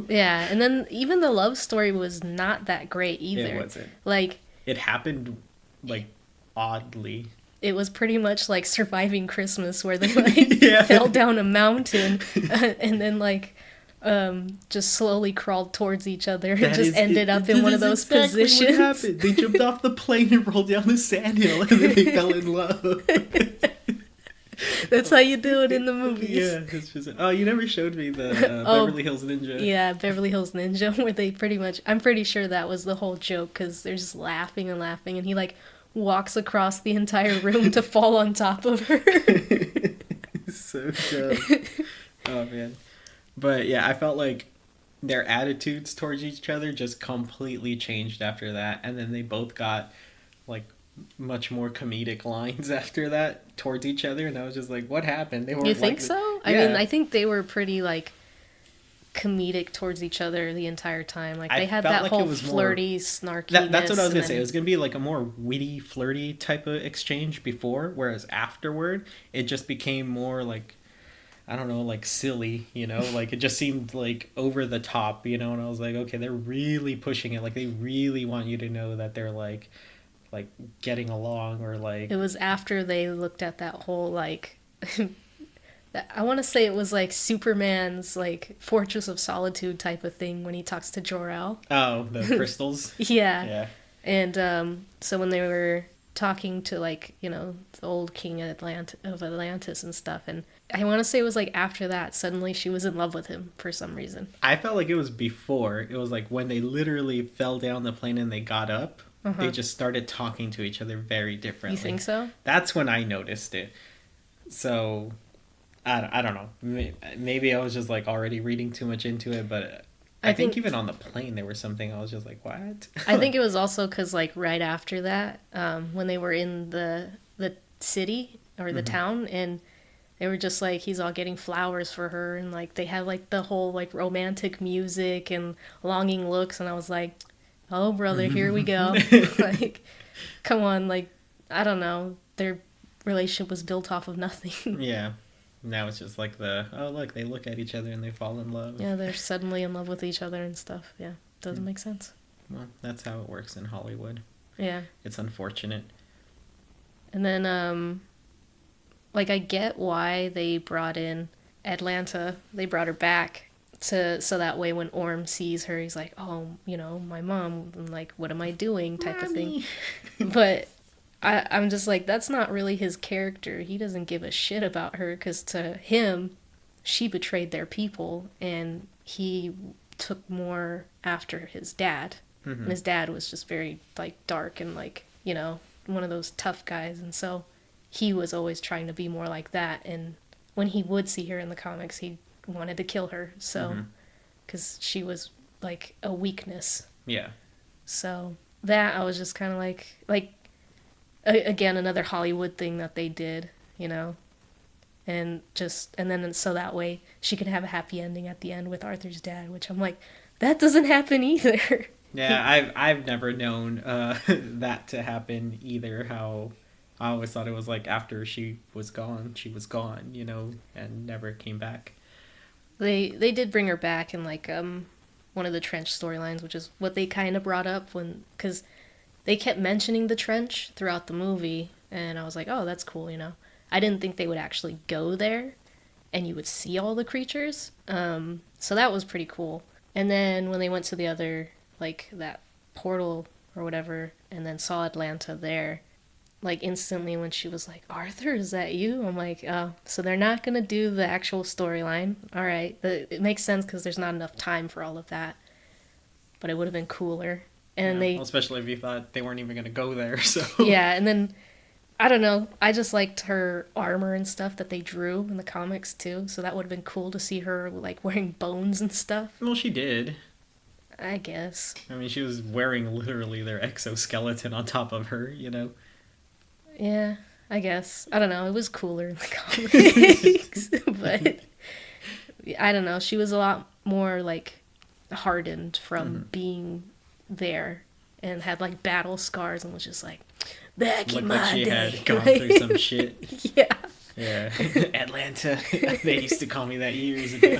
Yeah, and then even the love story was not that great either. It wasn't. Like, it happened, like, oddly. It was pretty much like Surviving Christmas, where they like fell down a mountain and then like just slowly crawled towards each other and just ended up in one of those positions. What happened. They jumped off the plane and rolled down the sandhill, and then they fell in love. That's how you do it in the movies. Yeah, it's just. Oh, you never showed me the Beverly Hills Ninja. Yeah, Beverly Hills Ninja, where they pretty much. I'm pretty sure that was the whole joke, because they're just laughing and laughing, and he like walks across the entire room to fall on top of her. So dumb. Oh man. But yeah, I felt like their attitudes towards each other just completely changed after that, and then they both got like much more comedic lines after that towards each other, and I was just like, what happened? They were. You think so? Yeah. I mean, I think they were pretty like comedic towards each other the entire time. Like they had that like whole flirty, snarky. That's what I was gonna say. It was gonna be like a more witty, flirty type of exchange before, whereas afterward it just became more like, I don't know, like silly, like it just seemed like over the top, and I was like, okay, they're really pushing it. Like they really want you to know that they're like getting along, or like. It was after they looked at that whole like, I want to say it was like Superman's like Fortress of Solitude type of thing when he talks to Jor-El. Oh, the crystals? Yeah. Yeah. And so when they were talking to like, the old king of Atlantis and stuff, and I want to say it was like after that suddenly she was in love with him for some reason. I felt like it was before. It was like when they literally fell down the plane and they got up, they just started talking to each other very differently. You think so? That's when I noticed it. So I don't know. Maybe I was just like already reading too much into it, but I think even on the plane there was something I was just like, what? I think it was also because like right after that, when they were in the city or the town, and they were just like, he's all getting flowers for her, and like they had like the whole like romantic music and longing looks, and I was like, oh brother, here we go. Like, come on, like, I don't know, their relationship was built off of nothing. Yeah. Now it's just like oh look, they look at each other and they fall in love. Yeah, they're suddenly in love with each other and stuff. Yeah, doesn't make sense. Well, that's how it works in Hollywood. Yeah. it's unfortunate. And then, like, I get why they brought in Atlanta. They brought her back so that way when Orm sees her, he's like, oh, my mom, and like, what am I doing, type of thing. But I'm just like, that's not really his character. He doesn't give a shit about her because to him, she betrayed their people, and he took more after his dad. And his dad was just very like dark and like one of those tough guys, and so he was always trying to be more like that. And when he would see her in the comics, he wanted to kill her, so because she was like a weakness. Yeah. So that I was just kind of like again another Hollywood thing that they did, and then so that way she could have a happy ending at the end with Arthur's dad, which I'm like, that doesn't happen either. Yeah, I've never known that to happen either. How I always thought it was like after she was gone, and never came back. They did bring her back in like one of the trench storylines, which is what they kind of brought up because they kept mentioning the trench throughout the movie, and I was like, oh, that's cool, I didn't think they would actually go there and you would see all the creatures. So that was pretty cool. And then when they went to the other, like, that portal or whatever, and then saw Atlanta there, like, instantly when she was like, Arthur, is that you? I'm like, oh, so they're not going to do the actual storyline. All right. It makes sense because there's not enough time for all of that. But it would have been cooler. And well, especially if you thought they weren't even going to go there, so... Yeah, and then, I don't know, I just liked her armor and stuff that they drew in the comics, too, so that would have been cool to see her, like, wearing bones and stuff. Well, she did. I guess. I mean, she was wearing literally their exoskeleton on top of her, Yeah, I guess. I don't know, it was cooler in the comics, but I don't know, she was a lot more, like, hardened from being there and had, like, battle scars and was just like, back in my she day. had gone through some shit. Yeah. Yeah. Atlanta. They used to call me that years ago.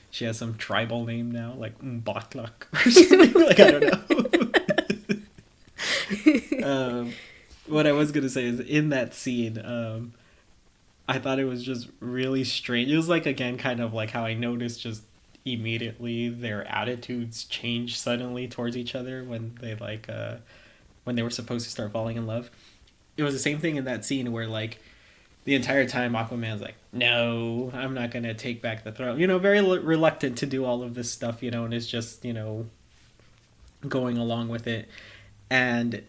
She has some tribal name now, like Mbatlak or something. Like, I don't know. What I was going to say is, in that scene, I thought it was just really strange. It was like, again, kind of like how I noticed just immediately their attitudes change suddenly towards each other when they when they were supposed to start falling in love. It was the same thing in that scene where like the entire time Aquaman's like, no, I'm not gonna take back the throne, very reluctant to do all of this stuff, and is just going along with it. And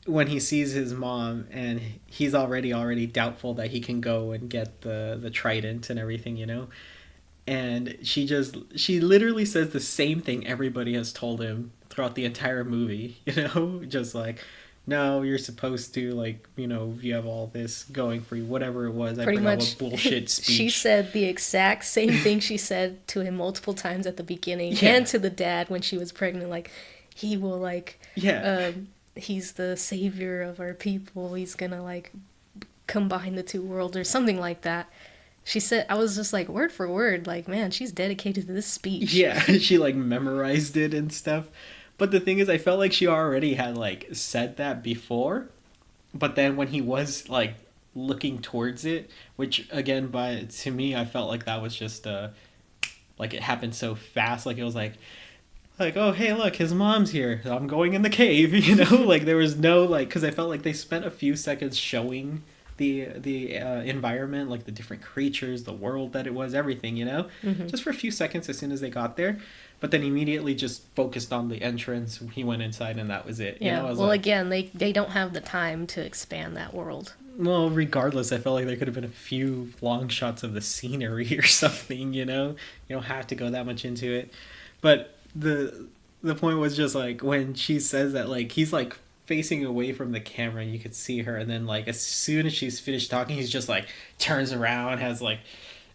when he sees his mom and he's already doubtful that he can go and get the trident and everything, and she literally says the same thing everybody has told him throughout the entire movie, just like, no, you're supposed to, like, you have all this going for you, whatever it was. Pretty forgot much, what bullshit speech. She said the exact same thing she said to him multiple times at the beginning, and to the dad when she was pregnant, like, he will, like, he's the savior of our people, he's gonna, like, combine the two worlds, or something like that. She said, I was just like, word for word, like, man, she's dedicated to this speech. Yeah, she, like, memorized it and stuff. But the thing is, I felt like she already had, like, said that before. But then when he was, like, looking towards it, which, again, to me, I felt like that was just, like, it happened so fast. Like, it was like, oh, hey, look, his mom's here. I'm going in the cave, Like, there was no, like, because I felt like they spent a few seconds showing the environment, like the different creatures, the world that it was, everything, just for a few seconds as soon as they got there. But then immediately just focused on the entrance. He went inside and that was it. Yeah, well, like, again, they don't have the time to expand that world. Well, regardless, I felt like there could have been a few long shots of the scenery or something, You don't have to go that much into it. But the point was just, like, when she says that, like, he's, like, facing away from the camera and you could see her, and then, like, as soon as she's finished talking, he's just, like, turns around, has, like,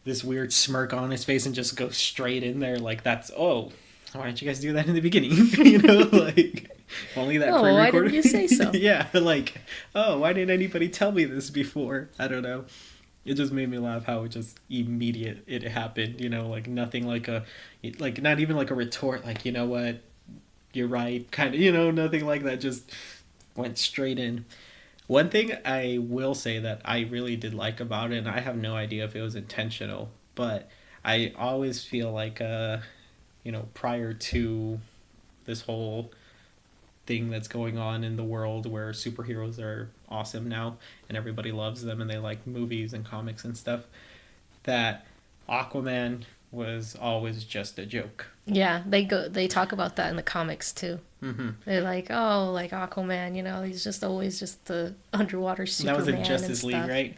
this weird smirk on his face and just goes straight in there. Like, that's, oh, why didn't you guys do that in the beginning? Like, only that pre-recorded. Why didn't you say so? Yeah, like, oh, why didn't anybody tell me this before? I don't know. It just made me laugh how just immediate it happened, like nothing like not even like a retort, like, you know what, you're right, kind of, nothing like that. Just went straight in. One thing I will say that I really did like about it, and I have no idea if it was intentional, but I always feel like, prior to this whole thing that's going on in the world where superheroes are awesome now and everybody loves them and they like movies and comics and stuff, that Aquaman was always just a joke. Yeah, they talk about that in the comics too. Mm-hmm. They're like, oh, like Aquaman, he's just always just the underwater Superman. That was in Justice League, right?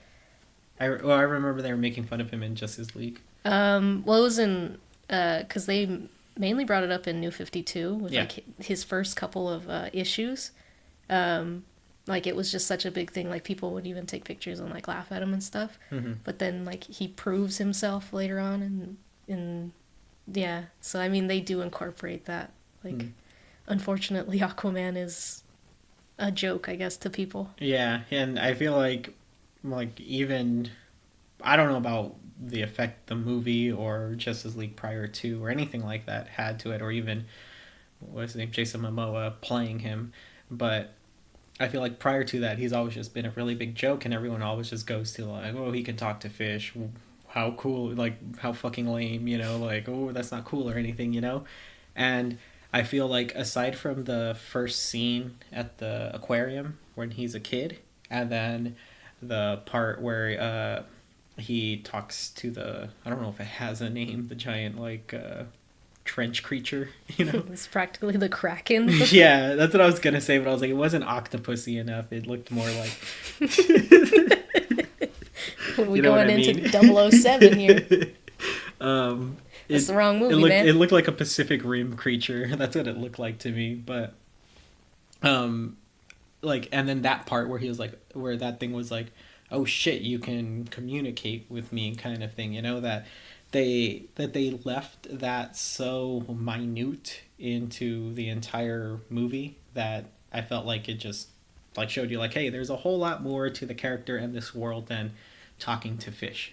I remember they were making fun of him in Justice League. Well, it was in because they mainly brought it up in New 52 with like his first couple of issues. Like it was just such a big thing. Like people would even take pictures and like laugh at him and stuff. Mm-hmm. But then like he proves himself later on, and yeah. So I mean, they do incorporate that. Like, unfortunately, Aquaman is a joke, I guess, to people. Yeah, and I feel like even I don't know about the effect the movie or Justice League prior to or anything like that had to it, or even what's his name, Jason Momoa playing him, but I feel like prior to that he's always just been a really big joke, and everyone always just goes to like, oh, he can talk to fish, how cool, like how fucking lame, like, oh, that's not cool or anything, and I feel like aside from the first scene at the aquarium when he's a kid, and then the part where he talks to I don't know if it has a name, the giant like trench creature, It's practically the Kraken. Yeah, that's what I was gonna say, but I was like, it wasn't octopusy enough. It looked more like we going into 007 here. It's the wrong movie, man. It looked like a Pacific Rim creature. That's what it looked like to me. But like, and then that part where he was like, where that thing was like, oh shit, you can communicate with me, kind of thing, that they left that so minute into the entire movie that I felt like it just like showed you like, hey, there's a whole lot more to the character and this world than talking to fish,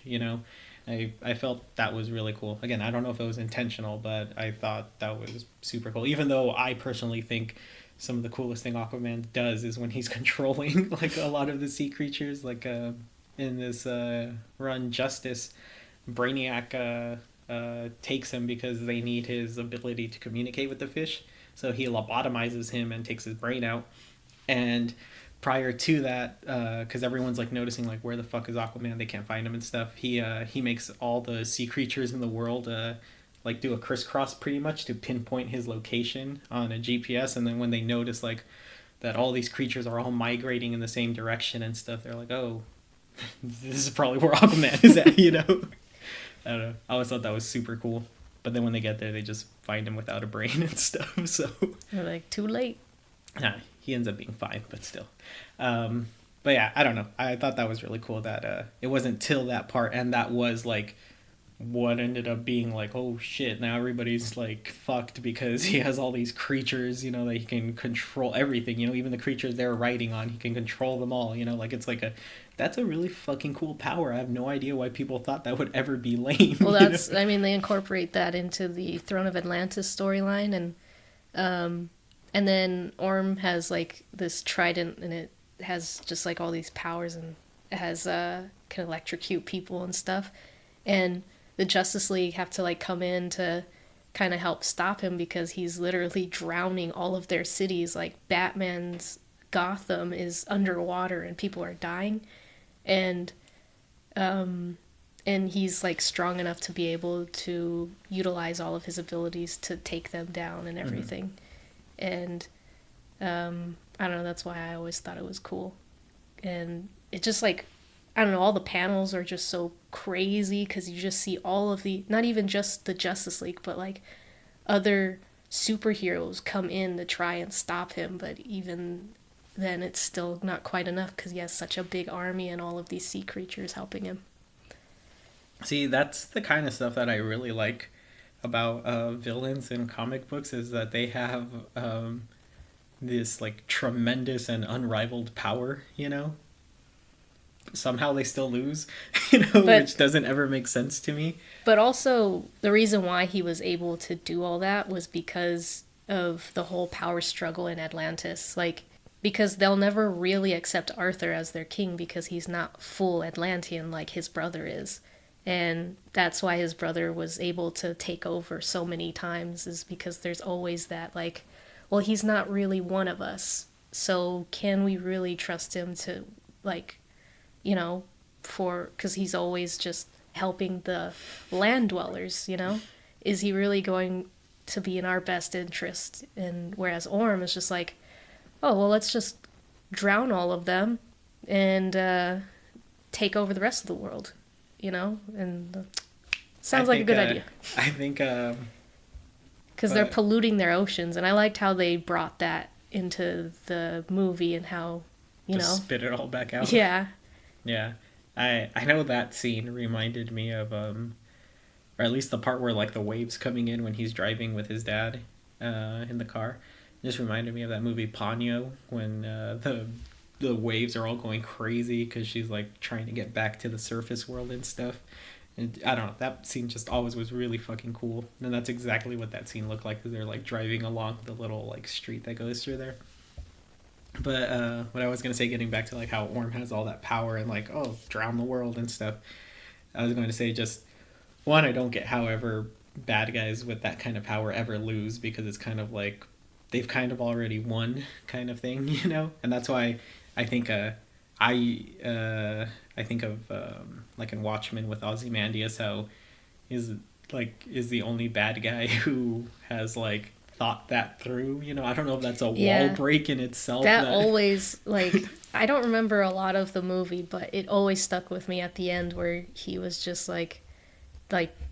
I felt that was really cool. Again, I don't know if it was intentional, but I thought that was super cool, even though I personally think some of the coolest thing Aquaman does is when he's controlling like a lot of the sea creatures, like in this run Justice, Brainiac takes him because they need his ability to communicate with the fish, so he lobotomizes him and takes his brain out. And prior to that, because everyone's like noticing like, where the fuck is Aquaman, they can't find him and stuff, he makes all the sea creatures in the world like do a crisscross pretty much to pinpoint his location on a GPS, and then when they notice like that all these creatures are all migrating in the same direction and stuff, they're like, oh, this is probably where Aquaman is at, I don't know. I always thought that was super cool. But then when they get there, they just find him without a brain and stuff, so... They're like, too late. Nah, he ends up being fine, but still. But yeah, I don't know. I thought that was really cool that it wasn't till that part, and that was like what ended up being like, oh shit, now everybody's like fucked because he has all these creatures, that he can control everything, even the creatures they're riding on, he can control them all, like it's like that's a really fucking cool power. I have no idea why people thought that would ever be lame. Well, that's, I mean, they incorporate that into the Throne of Atlantis storyline, and then Orm has like this trident, and it has just like all these powers, and it has can electrocute people and stuff, and the Justice League have to like come in to kind of help stop him because he's literally drowning all of their cities. Like Batman's Gotham is underwater and people are dying, and he's like strong enough to be able to utilize all of his abilities to take them down and everything. Mm-hmm. And I don't know, that's why I always thought it was cool. And it just like, I don't know, all the panels are just so crazy because you just see all of the, not even just the Justice League, but like other superheroes come in to try and stop him, but even then it's still not quite enough because he has such a big army and all of these sea creatures helping him. See, that's the kind of stuff that I really like about villains in comic books, is that they have this like tremendous and unrivaled power, somehow they still lose, which doesn't ever make sense to me. But also, the reason why he was able to do all that was because of the whole power struggle in Atlantis. Like, because they'll never really accept Arthur as their king because he's not full Atlantean like his brother is. And that's why his brother was able to take over so many times, is because there's always that, like, well, he's not really one of us. So can we really trust him to, like, you know, because he's always just helping the land dwellers, you know? Is he really going to be in our best interest? And whereas Orm is just like, oh, well, let's just drown all of them and take over the rest of the world, you know? And sounds like a good idea. I think... Because they're polluting their oceans, and I liked how they brought that into the movie and how, you know... spit it all back out. Yeah. Yeah. I know that scene reminded me of... or at least the part where, like, the waves coming in when he's driving with his dad in the car. It just reminded me of that movie Ponyo, when the waves are all going crazy because she's, like, trying to get back to the surface world and stuff. And I don't know, that scene just always was really fucking cool. And that's exactly what that scene looked like, because they're, like, driving along the little, like, street that goes through there. But what I was going to say, getting back to, like, how Orm has all that power and, like, oh, drown the world and stuff. I was going to say just... One, I don't get how ever bad guys with that kind of power ever lose, because it's kind of like they've kind of already won kind of thing, you know? And that's why I think I think of like in Watchmen with Ozymandias, how is the only bad guy who has like thought that through, you know? I don't know if that's a wall break in itself. That always, like, I don't remember a lot of the movie, but it always stuck with me at the end where he was just like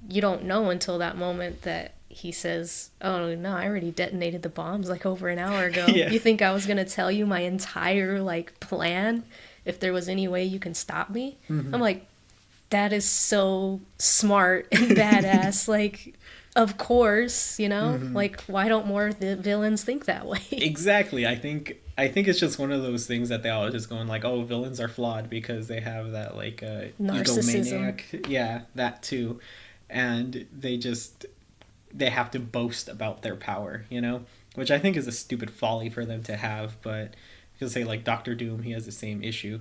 you don't know until that moment that he says, oh no, I already detonated the bombs like over an hour ago. Yeah. You think I was gonna tell you my entire like plan if there was any way you can stop me? Mm-hmm. I'm like, that is so smart and badass. Like, of course, you know? Mm-hmm. Like, why don't more of the villains think that way? Exactly. I think it's just one of those things that they all just going like, oh, villains are flawed because they have that like narcissism. Egomaniac. Yeah, that too. And they have to boast about their power, you know? Which I think is a stupid folly for them to have, but you'll say like Doctor Doom, he has the same issue.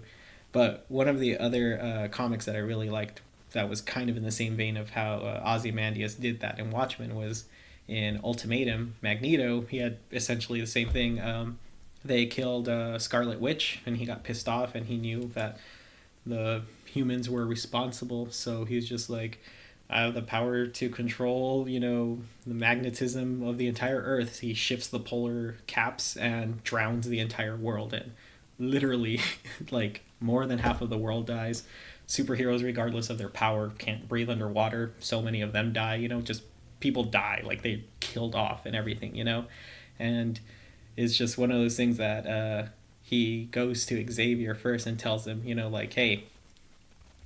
But one of the other comics that I really liked that was kind of in the same vein of how Ozymandias did that in Watchmen was in Ultimatum. Magneto, he had essentially the same thing. They killed Scarlet Witch, and he got pissed off, and he knew that the humans were responsible, so he's just like, I have the power to control, you know, the magnetism of the entire Earth. He shifts the polar caps and drowns the entire world, and literally, like, more than half of the world dies. Superheroes, regardless of their power, can't breathe underwater. So many of them die, you know, just people die, like they killed off and everything, you know? And it's just one of those things that he goes to Xavier first and tells him, you know, like, hey,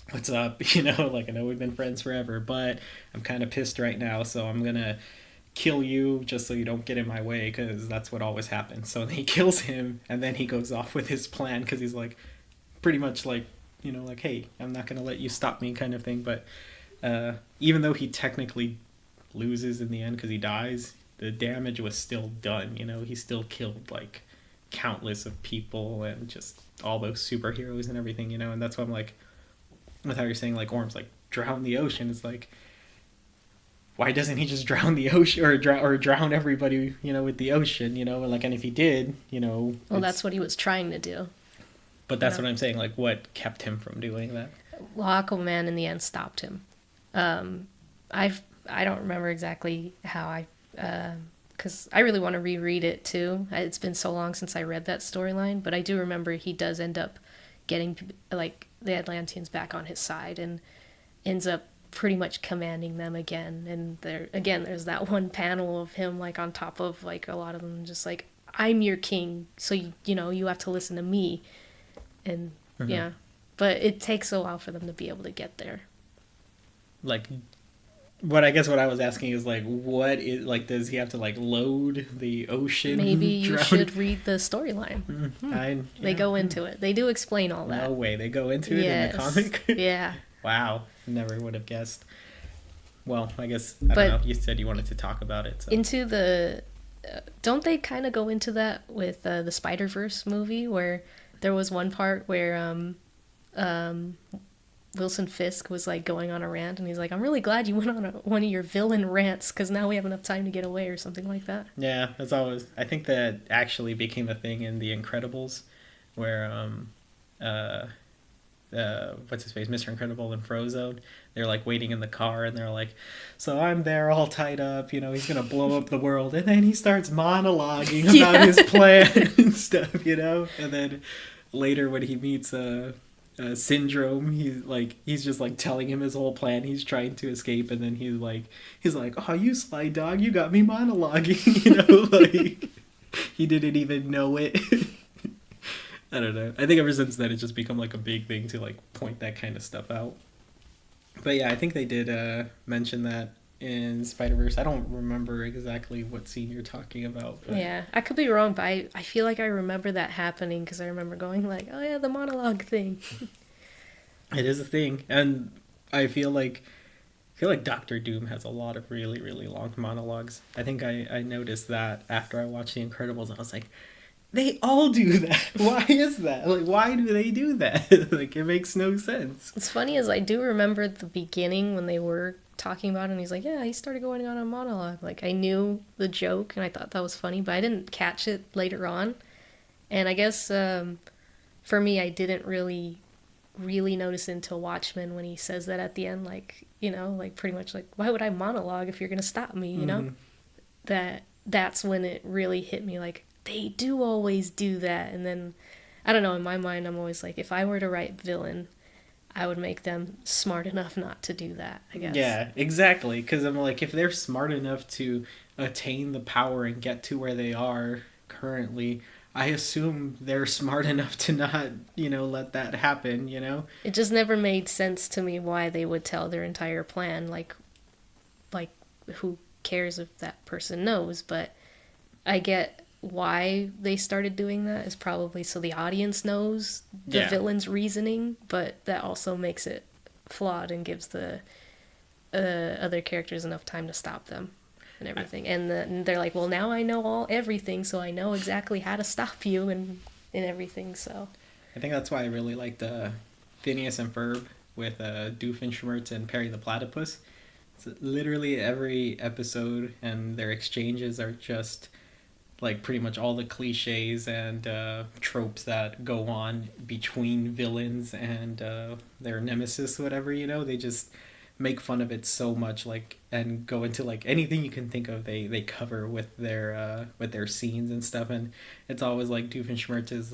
what's up? You know, like, I know we've been friends forever, but I'm kind of pissed right now, so I'm going to kill you just so you don't get in my way, because that's what always happens. So he kills him, and then he goes off with his plan, because he's like, pretty much like, you know, like, hey, I'm not going to let you stop me kind of thing. But even though he technically loses in the end because he dies, the damage was still done, you know? He still killed, like, countless of people and just all those superheroes and everything, you know? And that's why I'm like, with how you're saying, like, Orm's like, drown the ocean. It's like, why doesn't he just drown the ocean or drown everybody, you know, with the ocean, you know? Like, and if he did, you know... Well, that's what he was trying to do. But that's what I'm saying, like, what kept him from doing that? Well, Aquaman in the end stopped him. I don't remember exactly how because I really want to reread it too. It's been so long since I read that storyline, but I do remember he does end up getting, like, the Atlanteans back on his side and ends up pretty much commanding them again. And there's that one panel of him, like, on top of, like, a lot of them, just like, I'm your king, so you know, you have to listen to me. And yeah, but it takes a while for them to be able to get there. Like, what I was asking is, like, what is, like, does he have to, like, load the ocean? Maybe you should read the storyline. They go into it. They do explain all that. No way, they go into it in the comic? Yeah. Wow, never would have guessed. Well, I guess, I don't know, you said you wanted to talk about it. So. Into the don't they kind of go into that with the Spider-Verse movie where there was one part where um, Wilson Fisk was like going on a rant and he's like, I'm really glad you went on one of your villain rants because now we have enough time to get away or something like that. Yeah, that's always. I think that actually became a thing in The Incredibles, where uh, what's his face, Mr. Incredible and Frozone, they're like waiting in the car and they're like, so I'm there all tied up, he's gonna blow up the world, and then he starts monologuing about his plan and stuff, and then later when he meets Syndrome, he's just like telling him his whole plan. He's trying to escape, and then he's like, oh, you sly dog, you got me monologuing, like he didn't even know it. I don't know. I think ever since then it's just become like a big thing to like point that kind of stuff out. But yeah, I think they did mention that in Spider-Verse. I don't remember exactly what scene you're talking about. But... Yeah, I could be wrong, but I feel like I remember that happening because I remember going like, oh yeah, the monologue thing. It is a thing, and I feel like Doctor Doom has a lot of really, really long monologues. I think I noticed that after I watched The Incredibles. I was like, they all do that. Why is that? Like, why do they do that? Like, it makes no sense. What's funny is I do remember the beginning when they were talking about it, and he's like, yeah, he started going on a monologue. Like, I knew the joke, and I thought that was funny, but I didn't catch it later on. And I guess, for me, I didn't really notice until Watchmen when he says that at the end, like, like, pretty much like, why would I monologue if you're gonna stop me, That's when it really hit me, like, they do always do that. And then, I don't know, in my mind, I'm always like, if I were to write villain, I would make them smart enough not to do that, I guess. Yeah, exactly. Because I'm like, if they're smart enough to attain the power and get to where they are currently, I assume they're smart enough to not, let that happen, It just never made sense to me why they would tell their entire plan. Like, who cares if that person knows? But I get why they started doing that is probably so the audience knows the villain's reasoning, but that also makes it flawed and gives the other characters enough time to stop them and everything. And they're like, well, now I know everything, so I know exactly how to stop you and everything. So I think that's why I really liked Phineas and Ferb with Doofenshmirtz and Perry the Platypus. It's literally every episode and their exchanges are just like pretty much all the cliches and tropes that go on between villains and their nemesis, whatever, they just make fun of it so much, like, and go into like anything you can think of they cover with their scenes and stuff. And it's always like Doofenshmirtz is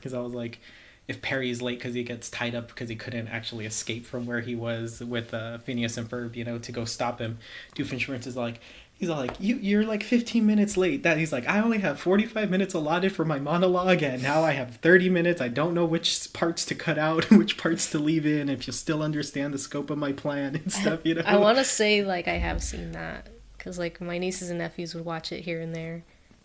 he's always like, if Perry's late because he gets tied up because he couldn't actually escape from where he was with Phineas and Ferb, to go stop him, Doofenshmirtz is like, he's all like, you're like 15 minutes late. That he's like, I only have 45 minutes allotted for my monologue, and now I have 30 minutes. I don't know which parts to cut out, which parts to leave in, if you still understand the scope of my plan and stuff, I want to say, like, I have seen that, because, like, my nieces and nephews would watch it here and there,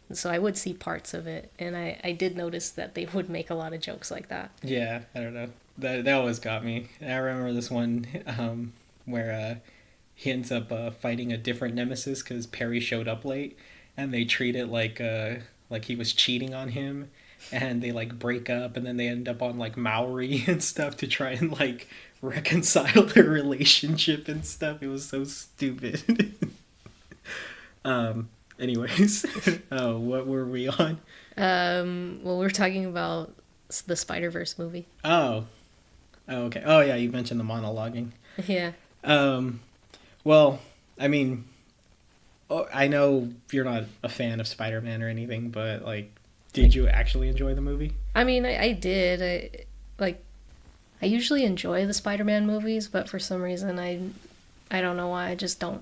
and so I would see parts of it, and I did notice that they would make a lot of jokes like that. Yeah, I don't know. That always got me. I remember this one where... he ends up fighting a different nemesis because Perry showed up late, and they treat it like he was cheating on him, and they like break up, and then they end up on like Maori and stuff to try and like reconcile their relationship and stuff. It was so stupid. Anyways, what were we on? Well, we're talking about the Spider-Verse movie. Oh, okay. Oh yeah, you mentioned the monologuing. Yeah. Well, I mean, I know you're not a fan of Spider-Man or anything, but, like, did you actually enjoy the movie? I mean, I did. I usually enjoy the Spider-Man movies, but for some reason, I don't know why, I just don't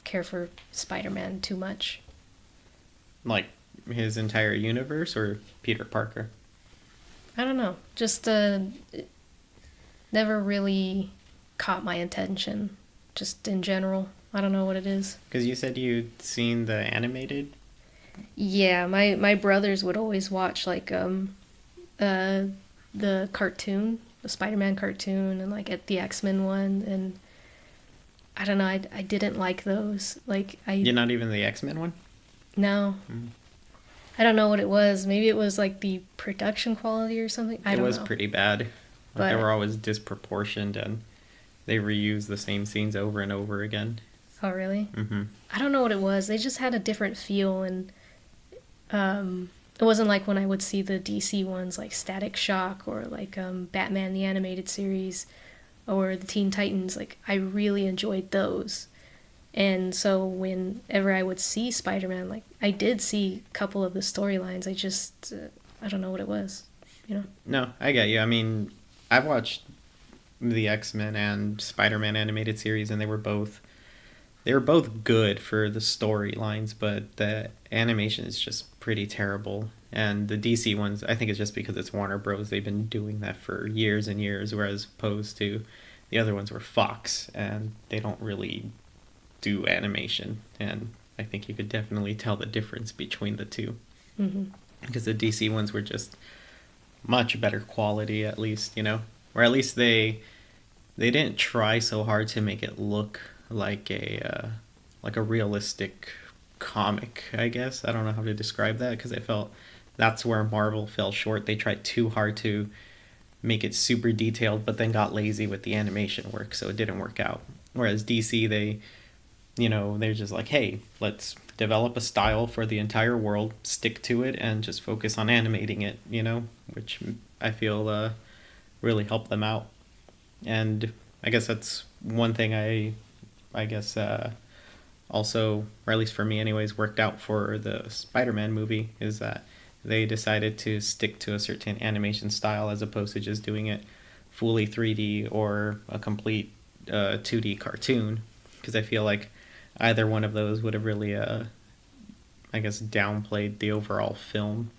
care for Spider-Man too much. Like, his entire universe, or Peter Parker? I don't know. Just, it never really caught my attention. Just in general. I don't know what it is. Because you said you'd seen the animated? Yeah, my brothers would always watch, like, the cartoon, the Spider-Man cartoon, and, like, at the X-Men one, and I don't know. I didn't like those. Like You're not even the X-Men one? no. I don't know what it was. Maybe it was like the production quality or something. I It don't was know. pretty bad. Like, they But were always disproportioned, and they reused the same scenes over and over again. oh really? Mm-hmm. I don't know what it was. They just had a different feel, and it wasn't like when I would see the DC ones like Static Shock or like Batman the Animated Series or the Teen Titans. Like I really enjoyed those. And so whenever I would see Spider-Man, like I did see a couple of the storylines. I just I don't know what it was, you know. No, I get you. I mean, I've watched the X-Men and Spider-Man animated series, and they were both good for the storylines, but the animation is just pretty terrible. And the DC ones, I think it's just because it's Warner Bros. They've been doing that for years and years, whereas opposed to the other ones were Fox, and they don't really do animation. And I think you could definitely tell the difference between the two. Mm-hmm. Because the DC ones were just much better quality, at least, you know? Or at least they didn't try so hard to make it look like a realistic comic, I guess. I don't know how to describe that, because I felt that's where Marvel fell short. They tried too hard to make it super detailed, but then got lazy with the animation work, so it didn't work out. Whereas DC, they're just like, hey, let's develop a style for the entire world, stick to it, and just focus on animating it, which I feel really helped them out. And I guess that's one thing I guess also, or at least for me anyways, worked out for the Spider-Man movie, is that they decided to stick to a certain animation style as opposed to just doing it fully 3D or a complete 2D cartoon, because I feel like either one of those would have really I guess downplayed the overall film,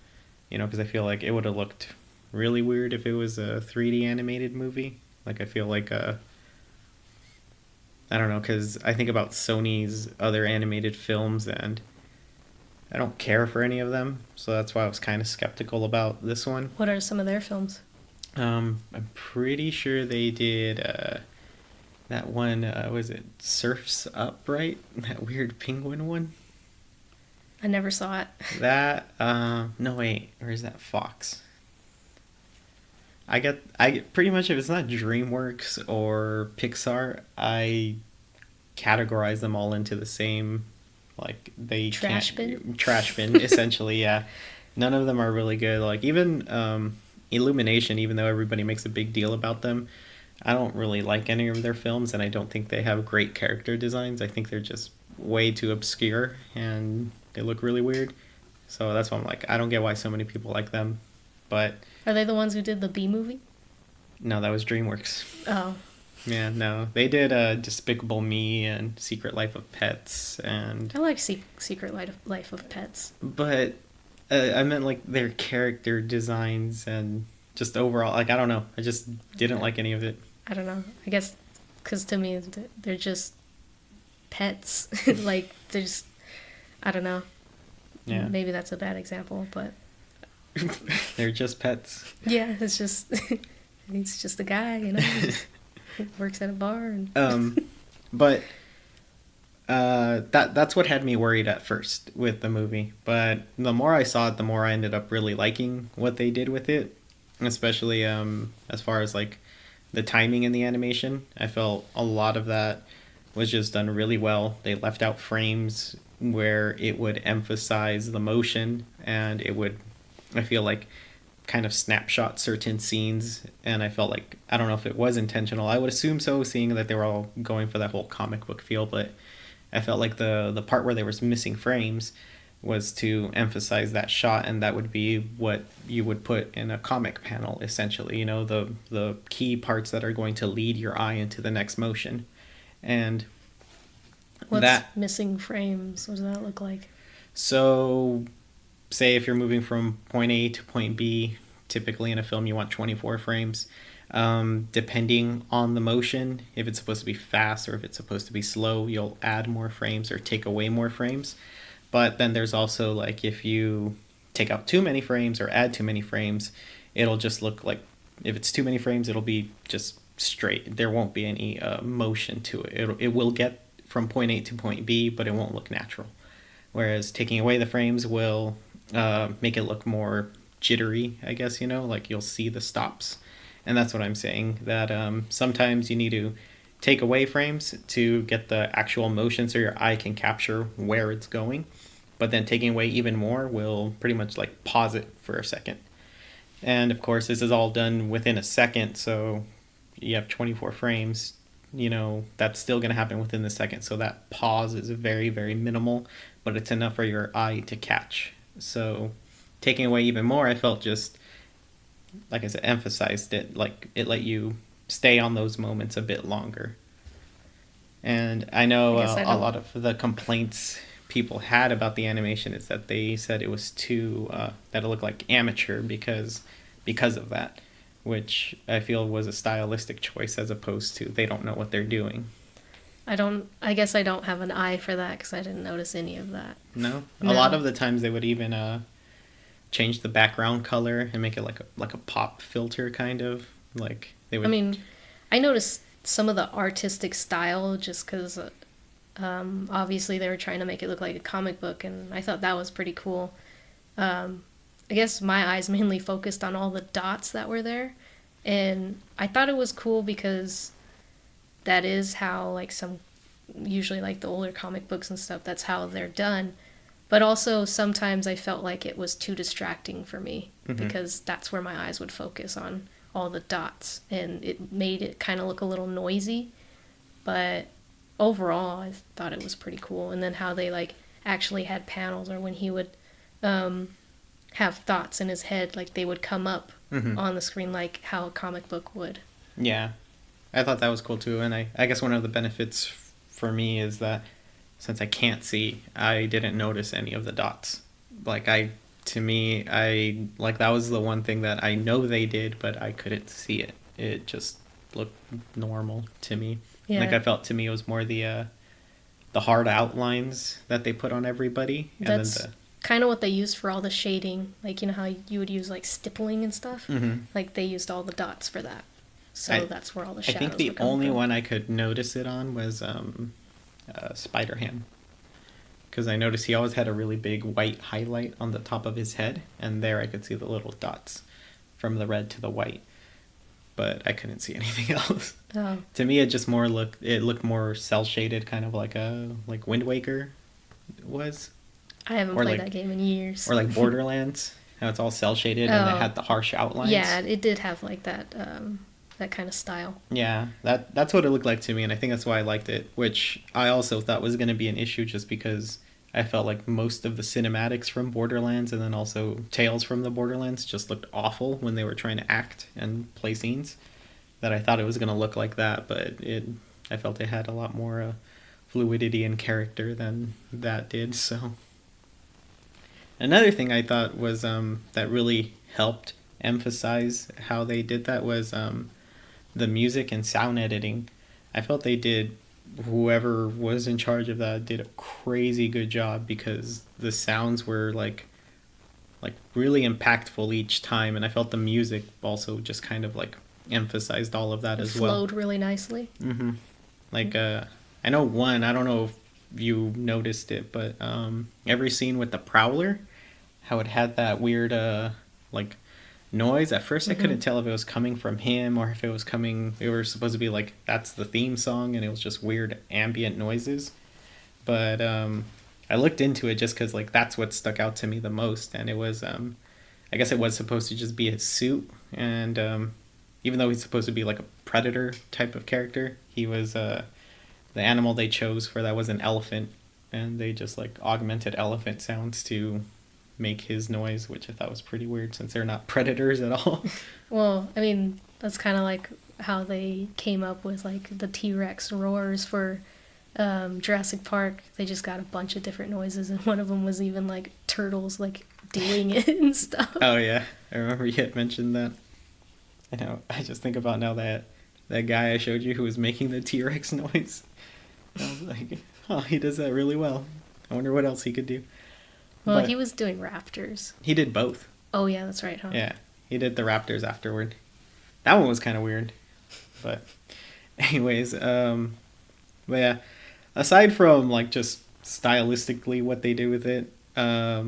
because I feel like it would have looked really weird if it was a 3D animated movie. Like, I feel like I don't know, because I think about Sony's other animated films, and I don't care for any of them, so that's why I was kind of skeptical about this one. What are some of their films? I'm pretty sure they did that one, was it Surf's Up, right? That weird penguin one? I never saw it. That, no wait, or is that Fox? I get pretty much, if it's not DreamWorks or Pixar, I categorize them all into the same, like, they Trash can't bin? trash bin essentially. Yeah, none of them are really good. Like, even Illumination, even though everybody makes a big deal about them, I don't really like any of their films, and I don't think they have great character designs. I think they're just way too obscure and they look really weird. So that's why I'm like, I don't get why so many people like them. But Are they the ones who did the Bee Movie? no, that was DreamWorks. Oh, Yeah, no. They did Despicable Me and Secret Life of Pets, and I like Secret Life of Pets. but I meant like their character designs and just overall, like, I don't know. I just didn't like any of it. I don't know. I guess because to me they're just pets. Like there's, I don't know. Yeah. Maybe that's a bad example, but They're just pets. yeah, it's just he's just a guy, works at a bar and But that's what had me worried at first with the movie. But the more I saw it, the more I ended up really liking what they did with it, especially as far as like the timing in the animation. I felt a lot of that was just done really well. They left out frames where it would emphasize the motion, and it would, I feel like, kind of snapshot certain scenes. And I felt like, I don't know if it was intentional. I would assume so, seeing that they were all going for that whole comic book feel. But I felt like the part where there was missing frames was to emphasize that shot, and that would be what you would put in a comic panel, essentially. The key parts that are going to lead your eye into the next motion. And what's missing frames? What does that look like? So, say if you're moving from point A to point B, typically in a film you want 24 frames. Depending on the motion, if it's supposed to be fast or if it's supposed to be slow, you'll add more frames or take away more frames. But then there's also, like, if you take out too many frames or add too many frames, it'll just look like, if it's too many frames, it'll be just straight. There won't be any motion to it. It will get from point A to point B, but it won't look natural. Whereas taking away the frames will make it look more jittery, I guess, like you'll see the stops. And that's what I'm saying, that sometimes you need to take away frames to get the actual motion so your eye can capture where it's going. But then taking away even more will pretty much like pause it for a second. And of course, this is all done within a second, so you have 24 frames. That's still going to happen within the second. So that pause is very, very minimal, but it's enough for your eye to catch. So taking away even more, I felt just, like I said, emphasized it. Like it let you stay on those moments a bit longer. And I know a lot of the complaints people had about the animation is that they said it was too, that it looked like amateur because of that, which I feel was a stylistic choice as opposed to they don't know what they're doing. I guess I don't have an eye for that because I didn't notice any of that. No? A lot of the times they would even change the background color and make it like a pop filter kind of. Like they would. I mean, I noticed some of the artistic style just because obviously they were trying to make it look like a comic book, and I thought that was pretty cool. I guess my eyes mainly focused on all the dots that were there, and I thought it was cool because that is how like usually like the older comic books and stuff, that's how they're done. But also sometimes I felt like it was too distracting for me because that's where my eyes would focus on all the dots, and it made it kind of look a little noisy. But overall, I thought it was pretty cool. And then how they like actually had panels, or when he would have thoughts in his head, like they would come up on the screen like how a comic book would. Yeah. I thought that was cool too, and I guess one of the benefits for me is that since I can't see, I didn't notice any of the dots. Like that was the one thing that I know they did, but I couldn't see it. It just looked normal to me. Yeah. Like I felt to me it was more the hard outlines that they put on everybody. And that's then kind of what they used for all the shading. Like, how you would use like stippling and stuff? Like they used all the dots for that. So that's where all the shadows I think the only one I could notice it on was Spider-Ham. Because I noticed he always had a really big white highlight on the top of his head, and there I could see the little dots from the red to the white. But I couldn't see anything else. Oh. To me, it just looked more cel-shaded, kind of like Wind Waker was. I haven't played that game in years. Or like Borderlands, how it's all cel-shaded and it had the harsh outlines. Yeah, it did have like that kind of style. Yeah, that's what it looked like to me, and I think that's why I liked it, which I also thought was going to be an issue just because I felt like most of the cinematics from Borderlands and then also Tales from the Borderlands just looked awful when they were trying to act and play scenes, that I thought it was going to look like that, but I felt it had a lot more fluidity and character than that did. So another thing I thought was that really helped emphasize how they did that was the music and sound editing. I felt whoever was in charge of that did a crazy good job, because the sounds were like really impactful each time, and I felt the music also just kind of like emphasized all of that as well. Flowed really nicely. Like I know I don't know if you noticed it, but every scene with the Prowler, how it had that weird like noise. At first I couldn't tell if it was coming from him or if it was supposed to be like that's the theme song and it was just weird ambient noises. But I looked into it just because like that's what stuck out to me the most, and it was I guess it was supposed to just be his suit, and even though he's supposed to be like a predator type of character, he was the animal they chose for that was an elephant, and they just like augmented elephant sounds to make his noise, which I thought was pretty weird since they're not predators at all. Well, I mean, that's kind of like how they came up with like the T-Rex roars for Jurassic Park. They just got a bunch of different noises, and one of them was even like turtles like doing it and stuff. Oh yeah, I remember you had mentioned that. I know, I just think about now that guy I showed you who was making the T-Rex noise. And I was like, oh, he does that really well. I wonder what else he could do. Well, he was doing raptors. He did both. Oh, yeah, that's right, huh? Yeah, he did the raptors afterward. That one was kind of weird. But anyways, but yeah, aside from like just stylistically what they do with it, I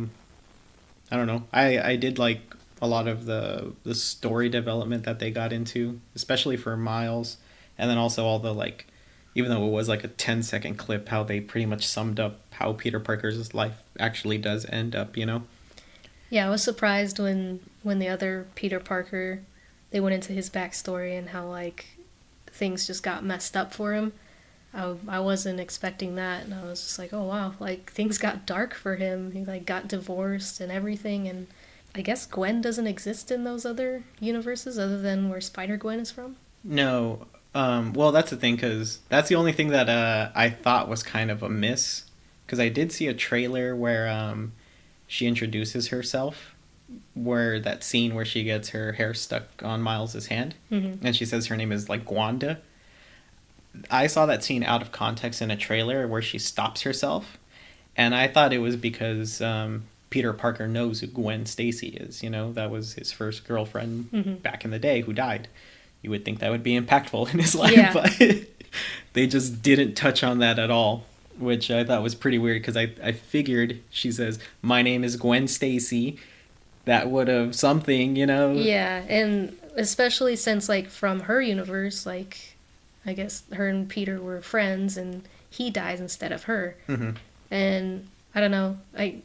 don't know. I did like a lot of the story development that they got into, especially for Miles, and then also all the like, even though it was like a 10-second clip, how they pretty much summed up how Peter Parker's life actually does end up. You know? Yeah, I was surprised when the other Peter Parker, they went into his backstory and how like things just got messed up for him. I wasn't expecting that, and I was just like, oh wow, like things got dark for him. He like got divorced and everything, and I guess Gwen doesn't exist in those other universes other than where Spider-Gwen is from. No. Well, that's the thing, because that's the only thing that I thought was kind of a miss. Because I did see a trailer where she introduces herself, where that scene where she gets her hair stuck on Miles's hand, and she says her name is like Gwanda. I saw that scene out of context in a trailer where she stops herself, and I thought it was because Peter Parker knows who Gwen Stacy is. You know, that was his first girlfriend back in the day who died. You would think that would be impactful in his life, but they just didn't touch on that at all, which I thought was pretty weird because I figured she says, "My name is Gwen Stacy." That would have something, you know? Yeah, and especially since like from her universe, like I guess her and Peter were friends, and he dies instead of her. And I don't know, I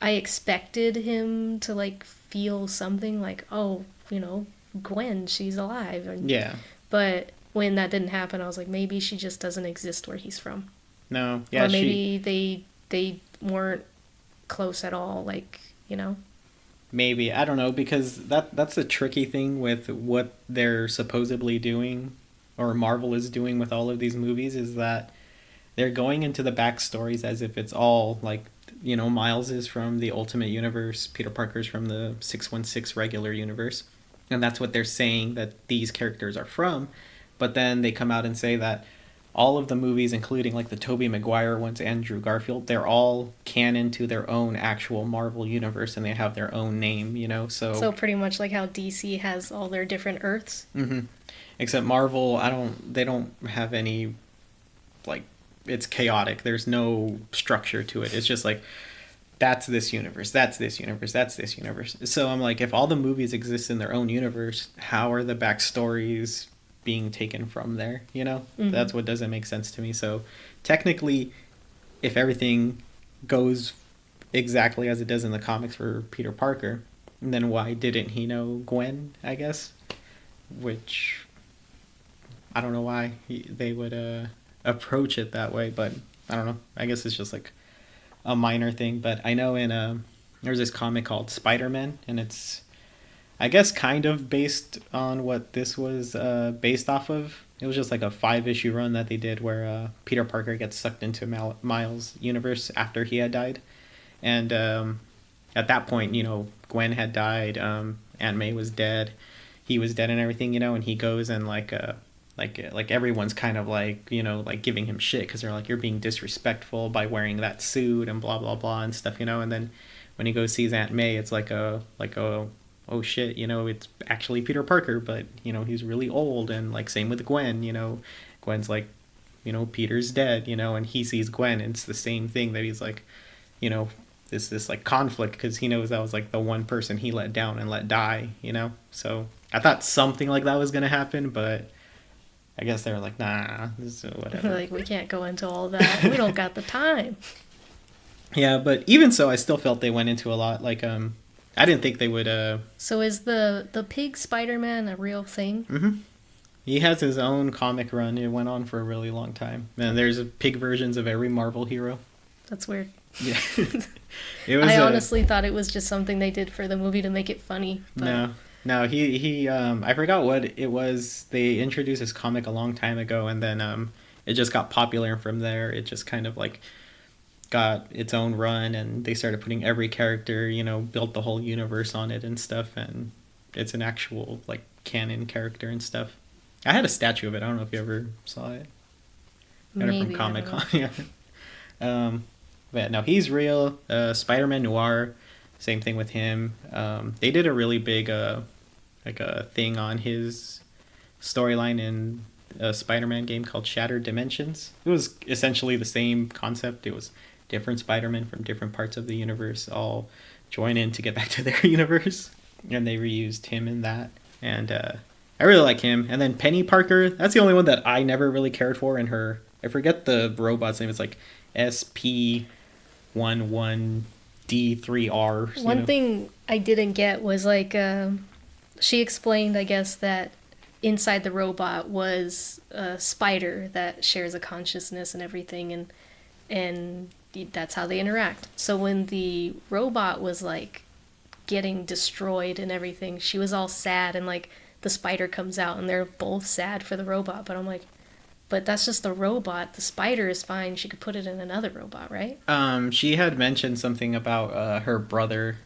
expected him to like feel something like, oh, you know, Gwen, she's alive. And, Yeah. But when that didn't happen, I was like, maybe she just doesn't exist where he's from. No. Yeah. Or maybe they weren't close at all, like, you know. Maybe, I don't know, because that's a tricky thing with what they're supposedly doing, or Marvel is doing with all of these movies, is that they're going into the backstories as if it's all like, you know, Miles is from the Ultimate Universe, Peter Parker's from the 616 regular universe, and that's what they're saying that these characters are from. But then they come out and say that all of the movies, including like the Tobey Maguire ones, Andrew Garfield, they're all canon to their own actual Marvel universe, and they have their own name, you know. So pretty much like how DC has all their different Earths. Except Marvel, they don't have any, like, it's chaotic. There's no structure to it. It's just like, that's this universe, that's this universe, that's this universe. So I'm like, if all the movies exist in their own universe, how are the backstories being taken from there, you know? That's what doesn't make sense to me. So technically, if everything goes exactly as it does in the comics for Peter Parker, then why didn't he know Gwen, I guess? Which, I don't know why they would approach it that way, but I don't know. I guess it's just like a minor thing. But I know there's this comic called Spiderman, and it's, I guess, kind of based on what this was based off of. It was just like a 5-issue run that they did where Peter Parker gets sucked into Miles' universe after he had died. And at that point, you know, Gwen had died, Aunt May was dead, he was dead and everything, you know, and he goes and like everyone's kind of like, you know, like giving him shit because they're like, you're being disrespectful by wearing that suit and blah, blah, blah and stuff, you know. And then when he goes sees Aunt May, it's like a oh shit, you know, it's actually Peter Parker, but, you know, he's really old. And like same with Gwen, you know, Gwen's like, you know, Peter's dead, you know, and he sees Gwen, and it's the same thing that he's like, you know, this like conflict because he knows that was like the one person he let down and let die, you know. So I thought something like that was gonna happen, but I guess they were like, nah, this is whatever. Like, we can't go into all that. We don't got the time. Yeah, but even so, I still felt they went into a lot. Like, I didn't think they would. So is the pig Spider-Man a real thing? He has his own comic run. It went on for a really long time, and there's pig versions of every Marvel hero. That's weird. Yeah. It was. I honestly thought it was just something they did for the movie to make it funny. But... No, he I forgot what it was. They introduced this comic a long time ago, and then it just got popular, and from there it just kind of like got its own run, and they started putting every character, you know, built the whole universe on it and stuff, and it's an actual like canon character and stuff. I had a statue of it. I don't know if you ever saw it. Got it from Comic-Con. Yeah. But no, he's real. Spider-Man Noir, same thing with him. They did a really big like a thing on his storyline in a Spider-Man game called Shattered Dimensions. It was essentially the same concept. It was different Spider-Man from different parts of the universe all join in to get back to their universe, and they reused him in that. And I really like him. And then Penny Parker, that's the only one that I never really cared for. And her, I forget the robot's name. It's like SP11D3R. One thing I didn't get was like she explained, I guess, that inside the robot was a spider that shares a consciousness and everything, and that's how they interact. So when the robot was like getting destroyed and everything, she was all sad, and like the spider comes out and they're both sad for the robot. But I'm like, but that's just the robot. The spider is fine. She could put it in another robot, right? She had mentioned something about her brother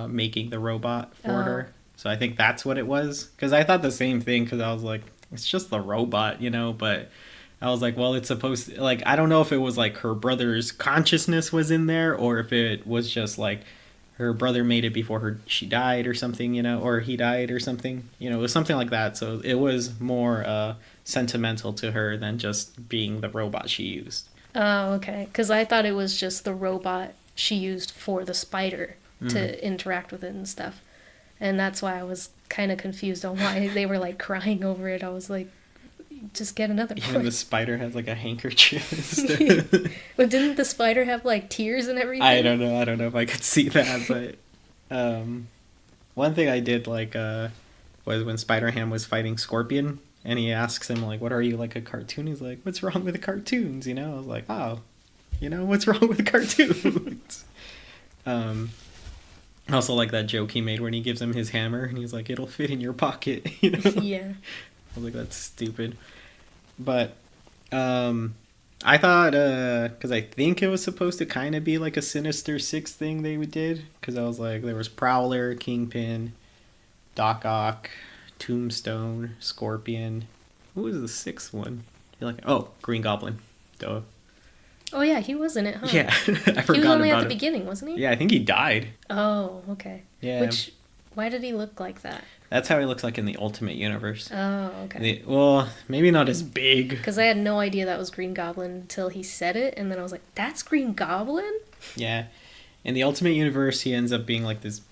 making the robot for her. So I think that's what it was. Because I thought the same thing, because I was like, it's just the robot, you know? But I was like, well, it's supposed to, like, I don't know if it was like her brother's consciousness was in there, or if it was just like her brother made it before she died or something, you know, or he died or something. You know, it was something like that. So it was more sentimental to her than just being the robot she used. Oh, okay. Because I thought it was just the robot she used for the spider to interact with it and stuff. And that's why I was kind of confused on why they were like crying over it. I was like, just get another one. Even the spider has like a handkerchief and stuff. But didn't the spider have like tears and everything? I don't know if I could see that, but one thing I did like was when Spider-Ham was fighting Scorpion, and he asks him like, what are you, like a cartoon? He's like, what's wrong with the cartoons, you know? I was like, oh, you know, what's wrong with the cartoons? I also like that joke he made when he gives him his hammer and he's like, it'll fit in your pocket, you know? Yeah. I was like, that's stupid. But I thought, because I think it was supposed to kind of be like a Sinister Six thing they did, because I was like, there was Prowler, Kingpin, Doc Ock, Tombstone, Scorpion. Who was the sixth one? You're like, oh, Green Goblin. Duh. Oh yeah, he was in it, huh? Yeah, I forgot He was only about at the it. beginning, wasn't he? Yeah, I think he died. Oh, okay. Yeah. Why did he look like that? That's how he looks like in the Ultimate Universe. Oh, okay. Well, maybe not as big. Because I had no idea that was Green Goblin until he said it, and then I was like, that's Green Goblin? Yeah. In the Ultimate Universe, he ends up being like this,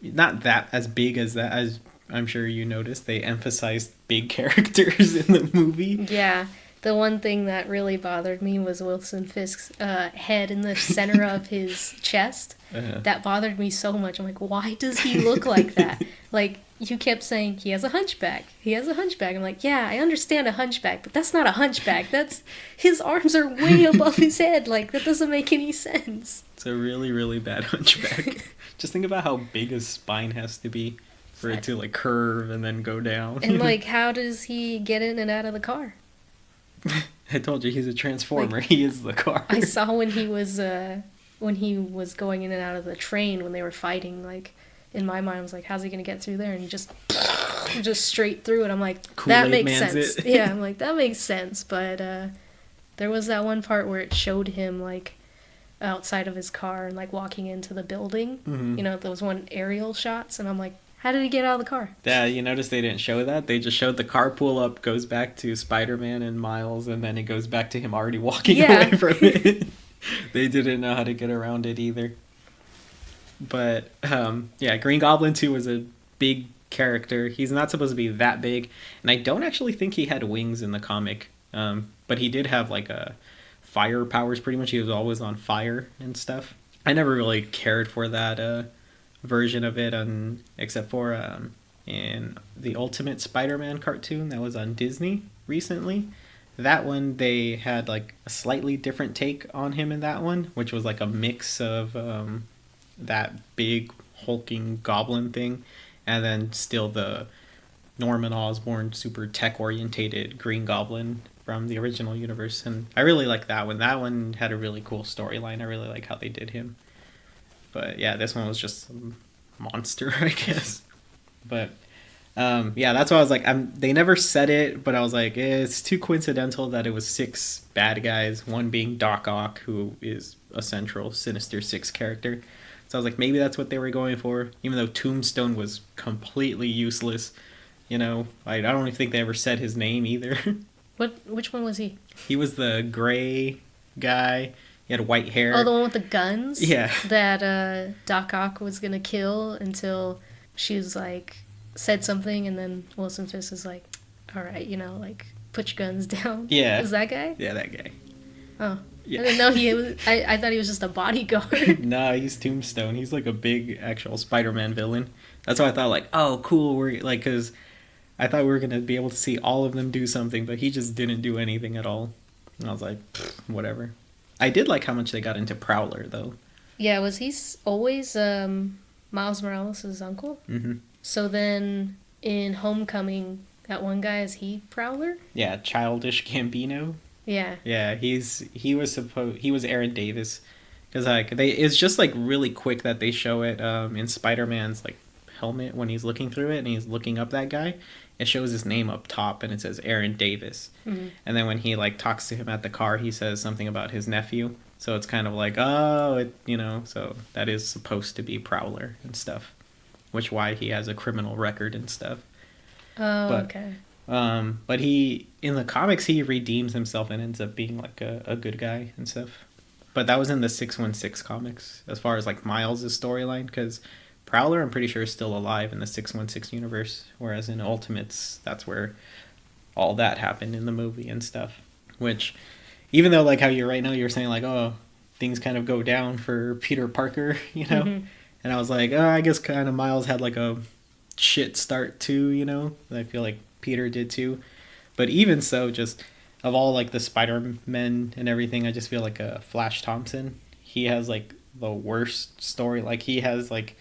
not that as big as that, as I'm sure you noticed. They emphasized big characters in the movie. Yeah. The one thing that really bothered me was Wilson Fisk's head in the center of his chest. Uh-huh. That bothered me so much. I'm like, why does he look like that? Like, you kept saying, he has a hunchback. He has a hunchback. I'm like, yeah, I understand a hunchback, but that's not a hunchback. His arms are way above his head. Like, that doesn't make any sense. It's a really, really bad hunchback. Just think about how big his spine has to be for it to, like, curve and then go down. And, like, how does he get in and out of the car? I told you, he's a transformer. Like, he is the car. I saw when he was going in and out of the train when they were fighting, like, in my mind I was like, how's he gonna get through there? And he just straight through it. I'm like, that makes sense. Yeah, I'm like, that makes sense. But there was that one part where it showed him like outside of his car and like walking into the building. Mm-hmm. You know, those one aerial shots, and I'm like, how did he get out of the car? Yeah, you notice they didn't show that? They just showed the car pull up, goes back to Spider-Man and Miles, and then it goes back to him already walking away from it. They didn't know how to get around it either. But, yeah, Green Goblin 2 was a big character. He's not supposed to be that big, and I don't actually think he had wings in the comic. But he did have, like, fire powers, pretty much. He was always on fire and stuff. I never really cared for that, version of it, except for in the Ultimate Spider-Man cartoon that was on Disney recently. That one, they had like a slightly different take on him in that one, which was like a mix of that big hulking goblin thing, and then still the Norman Osborn super tech orientated Green Goblin from the original universe. And I really like that one. That one had a really cool storyline. I really like how they did him. But yeah, this one was just a monster, I guess. But yeah, that's why I was like, they never said it, but I was like, it's too coincidental that it was 6 bad guys, one being Doc Ock, who is a central Sinister Six character. So I was like, maybe that's what they were going for, even though Tombstone was completely useless You know, I don't even think they ever said his name either. Which one was he? He was the gray guy. He had white hair. Oh, the one with the guns? Yeah. That Doc Ock was gonna kill until she was like, said something, and then Wilson Fisk is like, alright, you know, like, put your guns down. Yeah. Was that guy? Yeah, that guy. Oh. Yeah. I didn't know he was. I thought he was just a bodyguard. Nah, he's Tombstone. He's like a big actual Spider-Man villain. That's why I thought like, oh, cool. We're like, because I thought we were gonna be able to see all of them do something, but he just didn't do anything at all. And I was like, whatever. I did like how much they got into Prowler though. Yeah, was he always Miles Morales' uncle? Mm-hmm. So then in Homecoming, that one guy, is he Prowler? Yeah, Childish Gambino. Yeah. Yeah, he was Aaron Davis, because like it's just like really quick that they show it in Spider-Man's like helmet when he's looking through it and he's looking up that guy. It shows his name up top and it says Aaron Davis. Mm-hmm. And then when he like talks to him at the car, he says something about his nephew. So it's kind of like, oh, so that is supposed to be Prowler and stuff, which why he has a criminal record and stuff. Oh, But, okay. But he in the comics he redeems himself and ends up being like a good guy and stuff. But that was in the 616 comics as far as like Miles' storyline, because Prowler I'm pretty sure is still alive in the 616 universe, whereas in Ultimates that's where all that happened in the movie and stuff. Which, even though like how you're right now you're saying like, oh, things kind of go down for Peter Parker, you know, Mm-hmm. and I was like, oh, I guess kind of Miles had like a shit start too, you know. I feel like Peter did too, but even so, just of all like the Spider-Men and everything, I just feel like Flash Thompson, he has like the worst story. Like he has like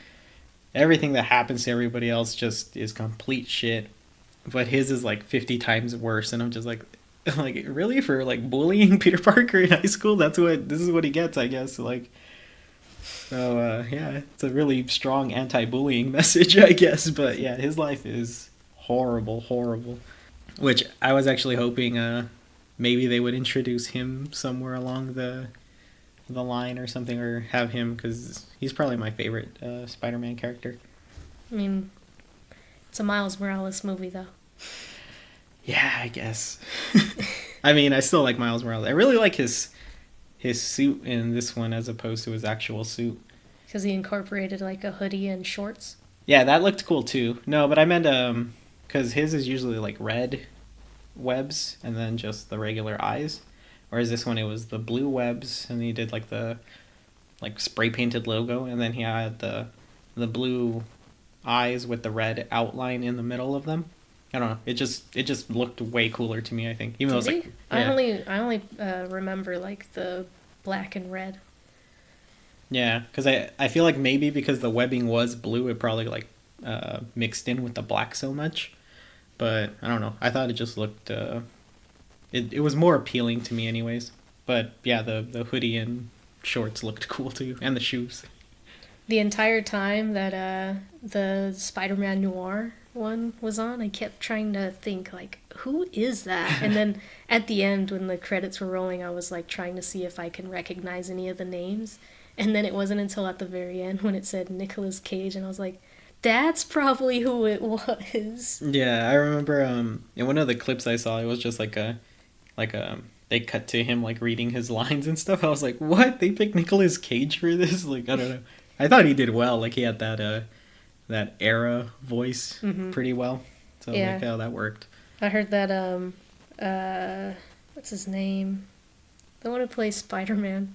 everything that happens to everybody else just is complete shit, but his is like 50 times worse. And I'm just like really, for like bullying Peter Parker in high school, this is what he gets, I guess. Like, so yeah, it's a really strong anti-bullying message, I guess. But yeah, his life is horrible. Which I was actually hoping maybe they would introduce him somewhere along the line or something, or have him, because he's probably my favorite Spider-Man character. I mean, it's a Miles Morales movie, though. Yeah, I guess. I mean, I still like Miles Morales. I really like his suit in this one as opposed to his actual suit. Because he incorporated, like, a hoodie and shorts. Yeah, that looked cool, too. No, but I meant, because his is usually, like, red webs and then just the regular eyes. Whereas this one, it was the blue webs, and he did, like, the, like, spray-painted logo, and then he had the blue eyes with the red outline in the middle of them. I don't know. It just looked way cooler to me, I think. Even though it's like, yeah. I only remember like the black and red. Yeah, because I feel like maybe because the webbing was blue, it probably like mixed in with the black so much. But I don't know. I thought it just looked it was more appealing to me, anyways. But yeah, the hoodie and shorts looked cool too, and the shoes. The entire time that the Spider-Man Noir one was on, I kept trying to think, like, who is that? And then at the end, when the credits were rolling, I was, like, trying to see if I can recognize any of the names. And then it wasn't until at the very end when it said Nicolas Cage, and I was like, that's probably who it was. Yeah, I remember in one of the clips I saw, it was just like they cut to him, like, reading his lines and stuff. I was like, what? They picked Nicolas Cage for this? Like, I don't know. I thought he did well. Like, he had that era voice pretty well. So yeah. like, oh, that worked. I heard that what's his name? The one who plays Spider-Man.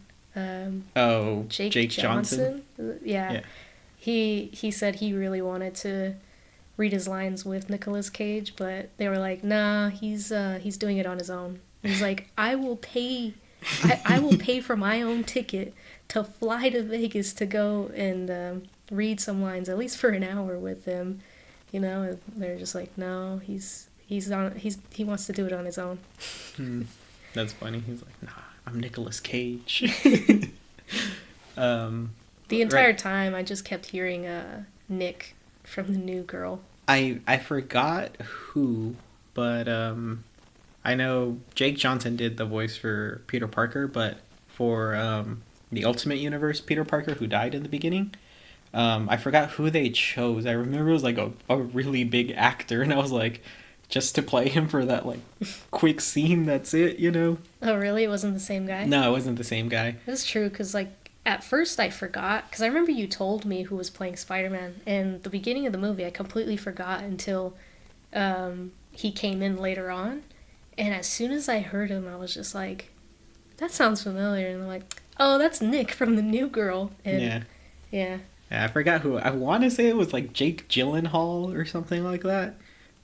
Jake Johnson. Yeah. He said he really wanted to read his lines with Nicolas Cage, but they were like, nah, he's doing it on his own. He's like, I will pay for my own ticket to fly to Vegas to go and read some lines, at least for an hour with him, you know. And they're just like, no, he wants to do it on his own. That's funny. He's like, nah, I'm Nicolas Cage. The entire time, I just kept hearing Nick from the New Girl. I forgot who, but I know Jake Johnson did the voice for Peter Parker, but for the Ultimate Universe Peter Parker, who died in the beginning, I forgot who they chose. I remember it was like a really big actor, and I was like, just to play him for that like quick scene, that's it, you know? Oh, really? It wasn't the same guy? No, it wasn't the same guy. That's true, because, like, at first I forgot, because I remember you told me who was playing Spider-Man, and the beginning of the movie I completely forgot until he came in later on, and as soon as I heard him, I was just like, that sounds familiar, and I'm like, oh, that's Nick from The New Girl, and Yeah. yeah. Yeah, I forgot who. I want to say it was like Jake Gyllenhaal or something like that,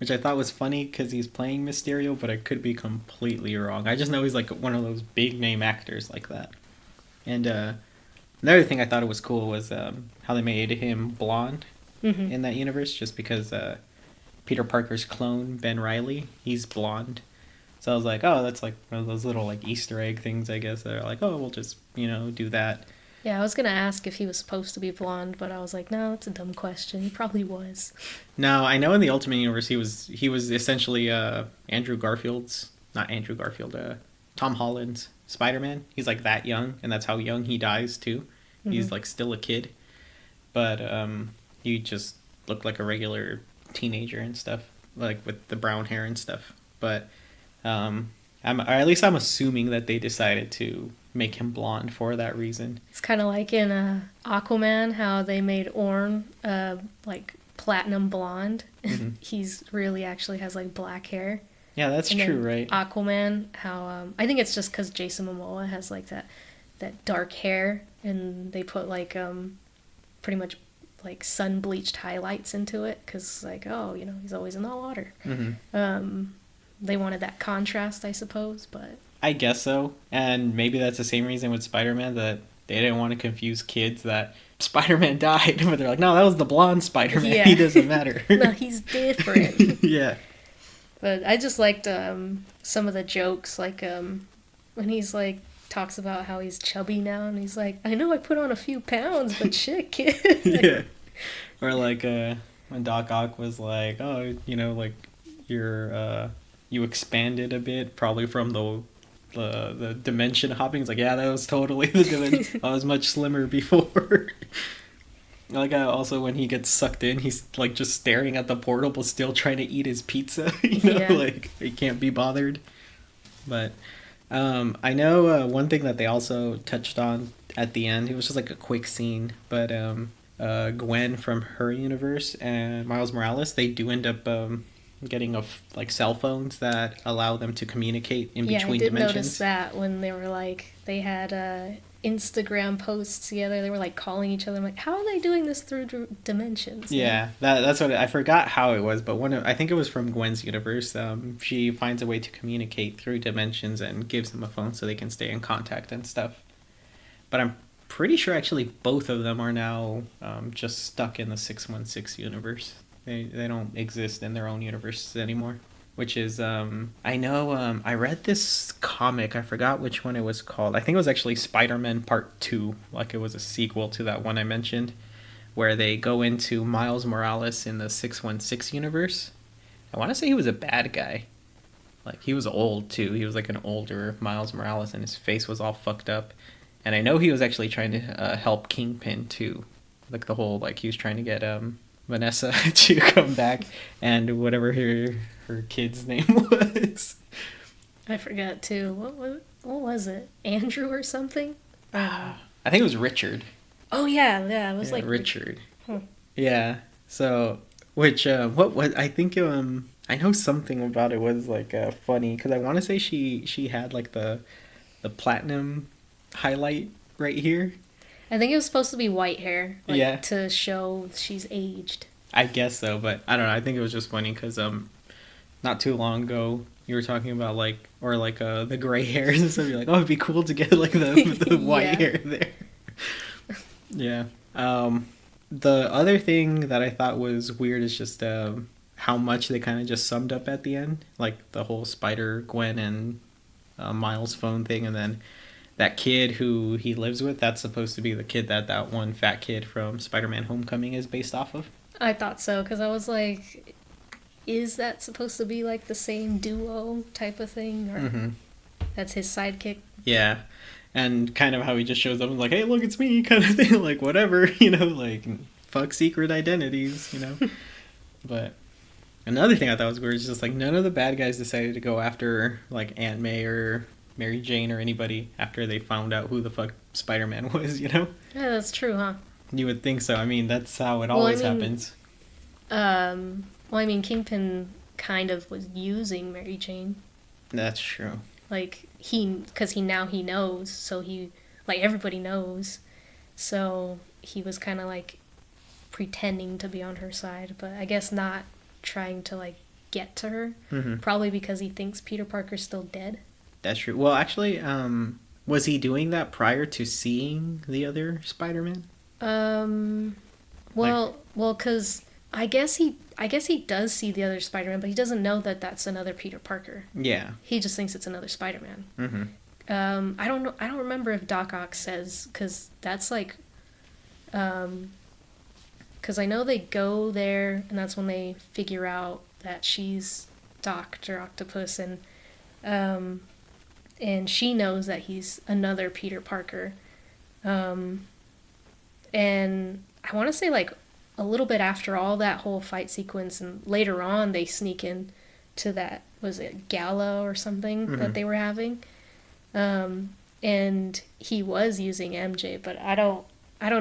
which I thought was funny because he's playing Mysterio, but I could be completely wrong. I just know he's like one of those big name actors like that. And another thing I thought it was cool was how they made him blonde in that universe, just because Peter Parker's clone, Ben Reilly, he's blonde. So I was like, oh, that's like one of those little like Easter egg things, I guess. They're like, oh, we'll just, do that. Yeah, I was gonna ask if he was supposed to be blonde, but I was like, no, that's a dumb question. He probably was. No, I know in the Ultimate Universe he was essentially Andrew Garfield's, not Andrew Garfield, Tom Holland's Spider-Man. He's like that young, and that's how young he dies too. He's like still a kid, but he just looked like a regular teenager and stuff, like with the brown hair and stuff. But or at least I'm assuming that they decided to make him blonde for that reason. It's kind of like in Aquaman, how they made Orn like platinum blonde. He's really actually has like black hair. Yeah, that's And true, then right? Aquaman, how I think it's just because Jason Momoa has like that dark hair, and they put like pretty much like sun bleached highlights into it because like, oh, he's always in the water. They wanted that contrast, I suppose, but I guess so. And maybe that's the same reason with Spider-Man, that they didn't want to confuse kids that Spider-Man died. But they're like, no, that was the blonde Spider-Man. Yeah. He doesn't matter. no, he's different. Yeah. But I just liked some of the jokes, like when he's like talks about how he's chubby now, and he's like, I know I put on a few pounds, but shit, kid. Yeah. Or like when Doc Ock was like, oh, like you expanded a bit, probably from the dimension hopping. It's like, yeah, that was totally the dimension. I was much slimmer before. Like also when he gets sucked in, he's like just staring at the portal but still trying to eat his pizza. Yeah. Like he can't be bothered. But I know one thing that they also touched on at the end, it was just like a quick scene, but Gwen from her universe and Miles Morales, they do end up getting like cell phones that allow them to communicate in between dimensions. Yeah, I did notice that when they were like, they had Instagram posts together. They were like calling each other. I'm like, how are they doing this through dimensions? Yeah, that's what I forgot how it was, but I think it was from Gwen's universe. She finds a way to communicate through dimensions and gives them a phone so they can stay in contact and stuff. But I'm pretty sure actually both of them are now just stuck in the 616 universe. They don't exist in their own universes anymore. Which is, I know, I read this comic, I forgot which one it was called. I think it was actually Spider-Man Part 2, like it was a sequel to that one I mentioned, where they go into Miles Morales in the 616 universe. I want to say he was a bad guy. Like, he was old, too. He was like an older Miles Morales, and his face was all fucked up. And I know he was actually trying to help Kingpin, too. Like, the whole, like, he was trying to get Vanessa to come back, and whatever her kid's name was. I forgot too. What was it? Andrew or something? I think it was Richard. Oh yeah, it was like Richard. Huh. Yeah. So, which what was I think I know something about it was like funny because I want to say she had like the platinum highlight right here. I think it was supposed to be white hair, like, yeah, to show she's aged. I guess so, but I don't know. I think it was just funny because not too long ago you were talking about the gray hairs and stuff. You're like, oh, it'd be cool to get like the white hair there. Yeah. The other thing that I thought was weird is just how much they kind of just summed up at the end, like the whole Spider-Gwen and Miles phone thing, and then that kid who he lives with, that's supposed to be the kid that one fat kid from Spider-Man Homecoming is based off of. I thought so, because I was like, is that supposed to be like the same duo type of thing? Or that's his sidekick? Yeah. And kind of how he just shows up and like, hey, look, it's me, kind of thing. Like, whatever, like, fuck secret identities, you know. But another thing I thought was weird is just like none of the bad guys decided to go after like Aunt May or Mary Jane or anybody after they found out who the fuck Spider-Man was, you know. Yeah, that's true, huh? You would think so. I mean, that's how it Well, always happens. Well, I mean, Kingpin kind of was using Mary Jane. That's true. Like, because he knows, so like, everybody knows. So he was kind of, like, pretending to be on her side, but I guess not trying to, like, get to her. Mm-hmm. Probably because he thinks Peter Parker's still dead. That's true. Well, actually, was he doing that prior to seeing the other Spider-Man? Well, because I guess he does see the other Spider-Man, but he doesn't know that that's another Peter Parker. Yeah. He just thinks it's another Spider-Man. Mm-hmm. I don't know. I don't remember if Doc Ock says, because that's like, because I know they go there, and that's when they figure out that she's Dr. Octopus, and she knows that he's another Peter Parker. And I want to say, like, a little bit after all that whole fight sequence, and later on they sneak in to that, was it gala or something that they were having? And he was using MJ, but I don't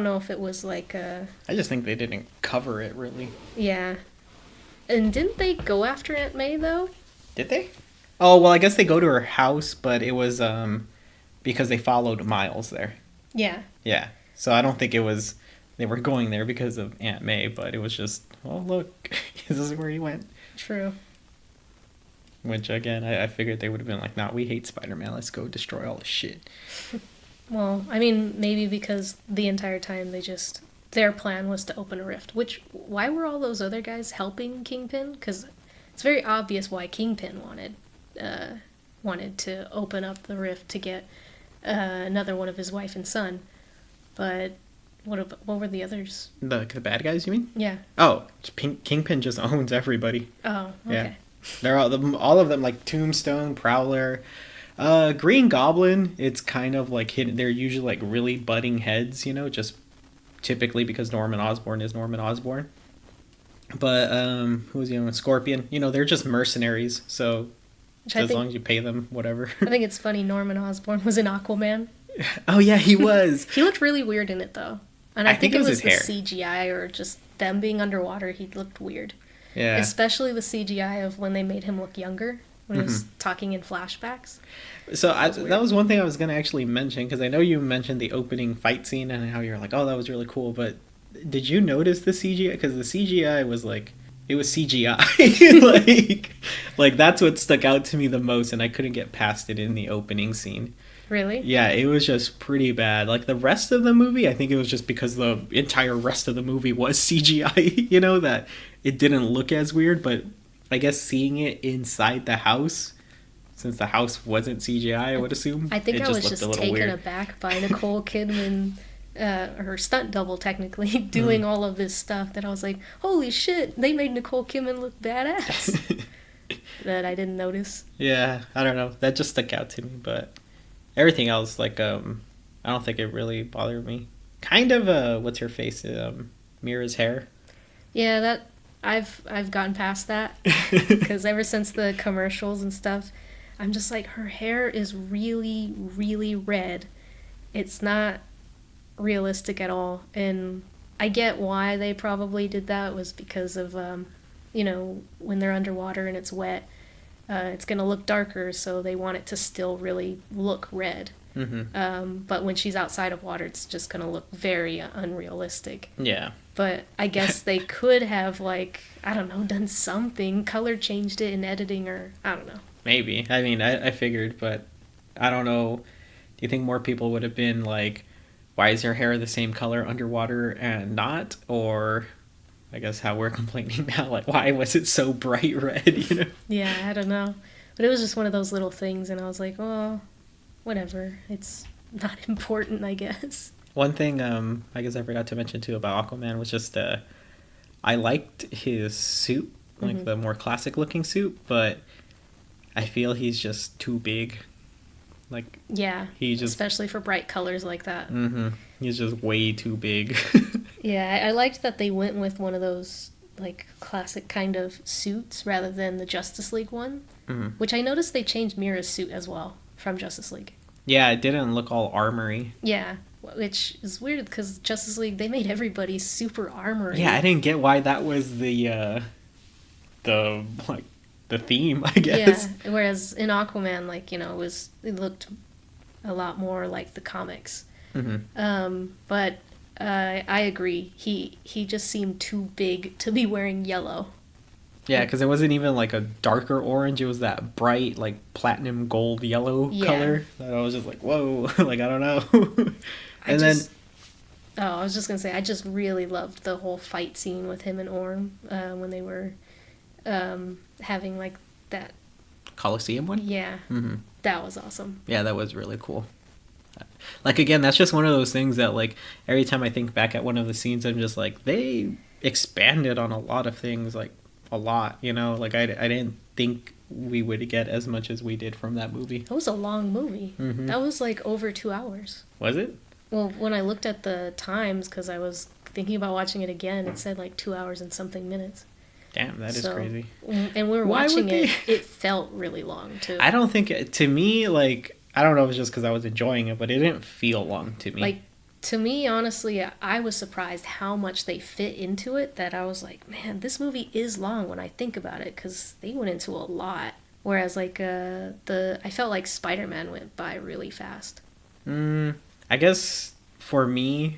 know if it was like a... I just think they didn't cover it, really. Yeah. And didn't they go after Aunt May, though? Did they? Oh, well, I guess they go to her house, but it was because they followed Miles there. Yeah. Yeah. So I don't think it was... They were going there because of Aunt May, but it was just, oh, look, this is where he went. True. Which, again, I figured they would have been like, nah, we hate Spider-Man. Let's go destroy all this shit. Well, I mean, maybe because the entire time their plan was to open a rift. Why were all those other guys helping Kingpin? Because it's very obvious why Kingpin wanted to open up the rift to get another one of his wife and son. But what were the others? The bad guys, you mean? Yeah. Oh, Kingpin just owns everybody. Oh, okay. Yeah. They're all of them, like Tombstone, Prowler, Green Goblin. It's kind of like hidden. They're usually like really butting heads, you know, just typically because Norman Osborn is Norman Osborn. But who was the other one? Scorpion. You know, they're just mercenaries. So as long as you pay them, whatever. I think it's funny. Norman Osborn was in Aquaman. Oh yeah, he was. He looked really weird in it though, and I think it was his the hair. CGI or just them being underwater. He looked weird. Yeah. Especially the CGI of when they made him look younger, when he was talking in flashbacks. So that was one thing I was going to actually mention, because I know you mentioned the opening fight scene and how you're like, oh, that was really cool. But did you notice the CGI? Because the CGI was like, it was CGI. like that's what stuck out to me the most, and I couldn't get past it in the opening scene. Really? Yeah, it was just pretty bad. Like the rest of the movie, I think it was just because the entire rest of the movie was CGI, you know, that it didn't look as weird. But I guess seeing it inside the house, since the house wasn't CGI, I would assume. I think I was just taken weird. aback by Nicole Kidman, her stunt double technically, doing all of this stuff that I was like, holy shit, they made Nicole Kidman look badass. That I didn't notice. Yeah, I don't know. That just stuck out to me, but everything else, like, I don't think it really bothered me. Kind of, what's her face? Mira's hair. Yeah, that I've gotten past that, because ever since the commercials and stuff, I'm just like, her hair is really, really red. It's not realistic at all, and I get why they probably did that. Was because of you know, when they're underwater and it's wet, it's gonna look darker, so they want it to still really look red. But when she's outside of water, it's just gonna look very unrealistic. Yeah. But I guess they could have, like, I don't know, done something, color changed it in editing, or I don't know. Maybe. I mean, I figured, but I don't know. Do you think more people would have been like, why is her hair the same color underwater and not? Or I guess how we're complaining now, like, why was it so bright red, you know? Yeah, I don't know. But it was just one of those little things, and I was like, oh, whatever. It's not important, I guess. One thing I guess I forgot to mention, too, about Aquaman was just I liked his suit, like the more classic-looking suit, but I feel he's just too big. Like, yeah, he just, especially for bright colors like that. He's just way too big. Yeah, I liked that they went with one of those like classic kind of suits rather than the Justice League one, which I noticed they changed Mira's suit as well from Justice League. Yeah, it didn't look all armory. Yeah, which is weird because Justice League they made everybody super armory. Yeah, I didn't get why that was the like the theme, I guess. Yeah, whereas in Aquaman, like it looked a lot more like the comics. But I agree. He just seemed too big to be wearing yellow. Yeah, because it wasn't even like a darker orange. It was that bright, like platinum gold yellow color. That I was just like, whoa, like I don't know. I was just gonna say, I just really loved the whole fight scene with him and Orm when they were having like that Coliseum one. Yeah, that was awesome. Yeah, that was really cool. Like again, that's just one of those things that like every time I think back at one of the scenes, I'm just like they expanded on a lot of things, like a lot. Like I didn't think we would get as much as we did from that movie. That was a long movie. That was like over 2 hours. Was it? Well, when I looked at the times, because I was thinking about watching it again, it said like 2 hours and something minutes. Damn, that is crazy. And we were watching it, it felt really long too. I don't think, to me, like, I don't know if it's just because I was enjoying it, but it didn't feel long to me. Like, to me, honestly, I was surprised how much they fit into it, that I was like, man, this movie is long when I think about it, because they went into a lot. Whereas, like, I felt like Spider-Man went by really fast. I guess, for me,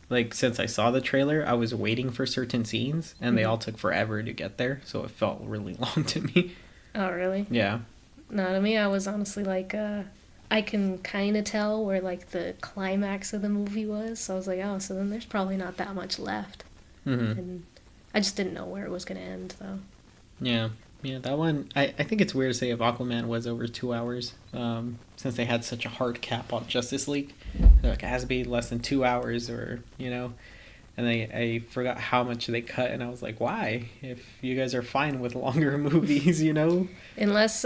like, since I saw the trailer, I was waiting for certain scenes, and they all took forever to get there, so it felt really long to me. Oh, really? Yeah. No, to me, I was honestly like, I can kind of tell where, like, the climax of the movie was, so I was like, oh, so then there's probably not that much left. And I just didn't know where it was going to end, though. Yeah. Yeah, that one, I think it's weird to say if Aquaman was over 2 hours, since they had such a hard cap on Justice League. They're like, it has to be less than 2 hours, or, and I forgot how much they cut, and I was like, why? If you guys are fine with longer movies, Unless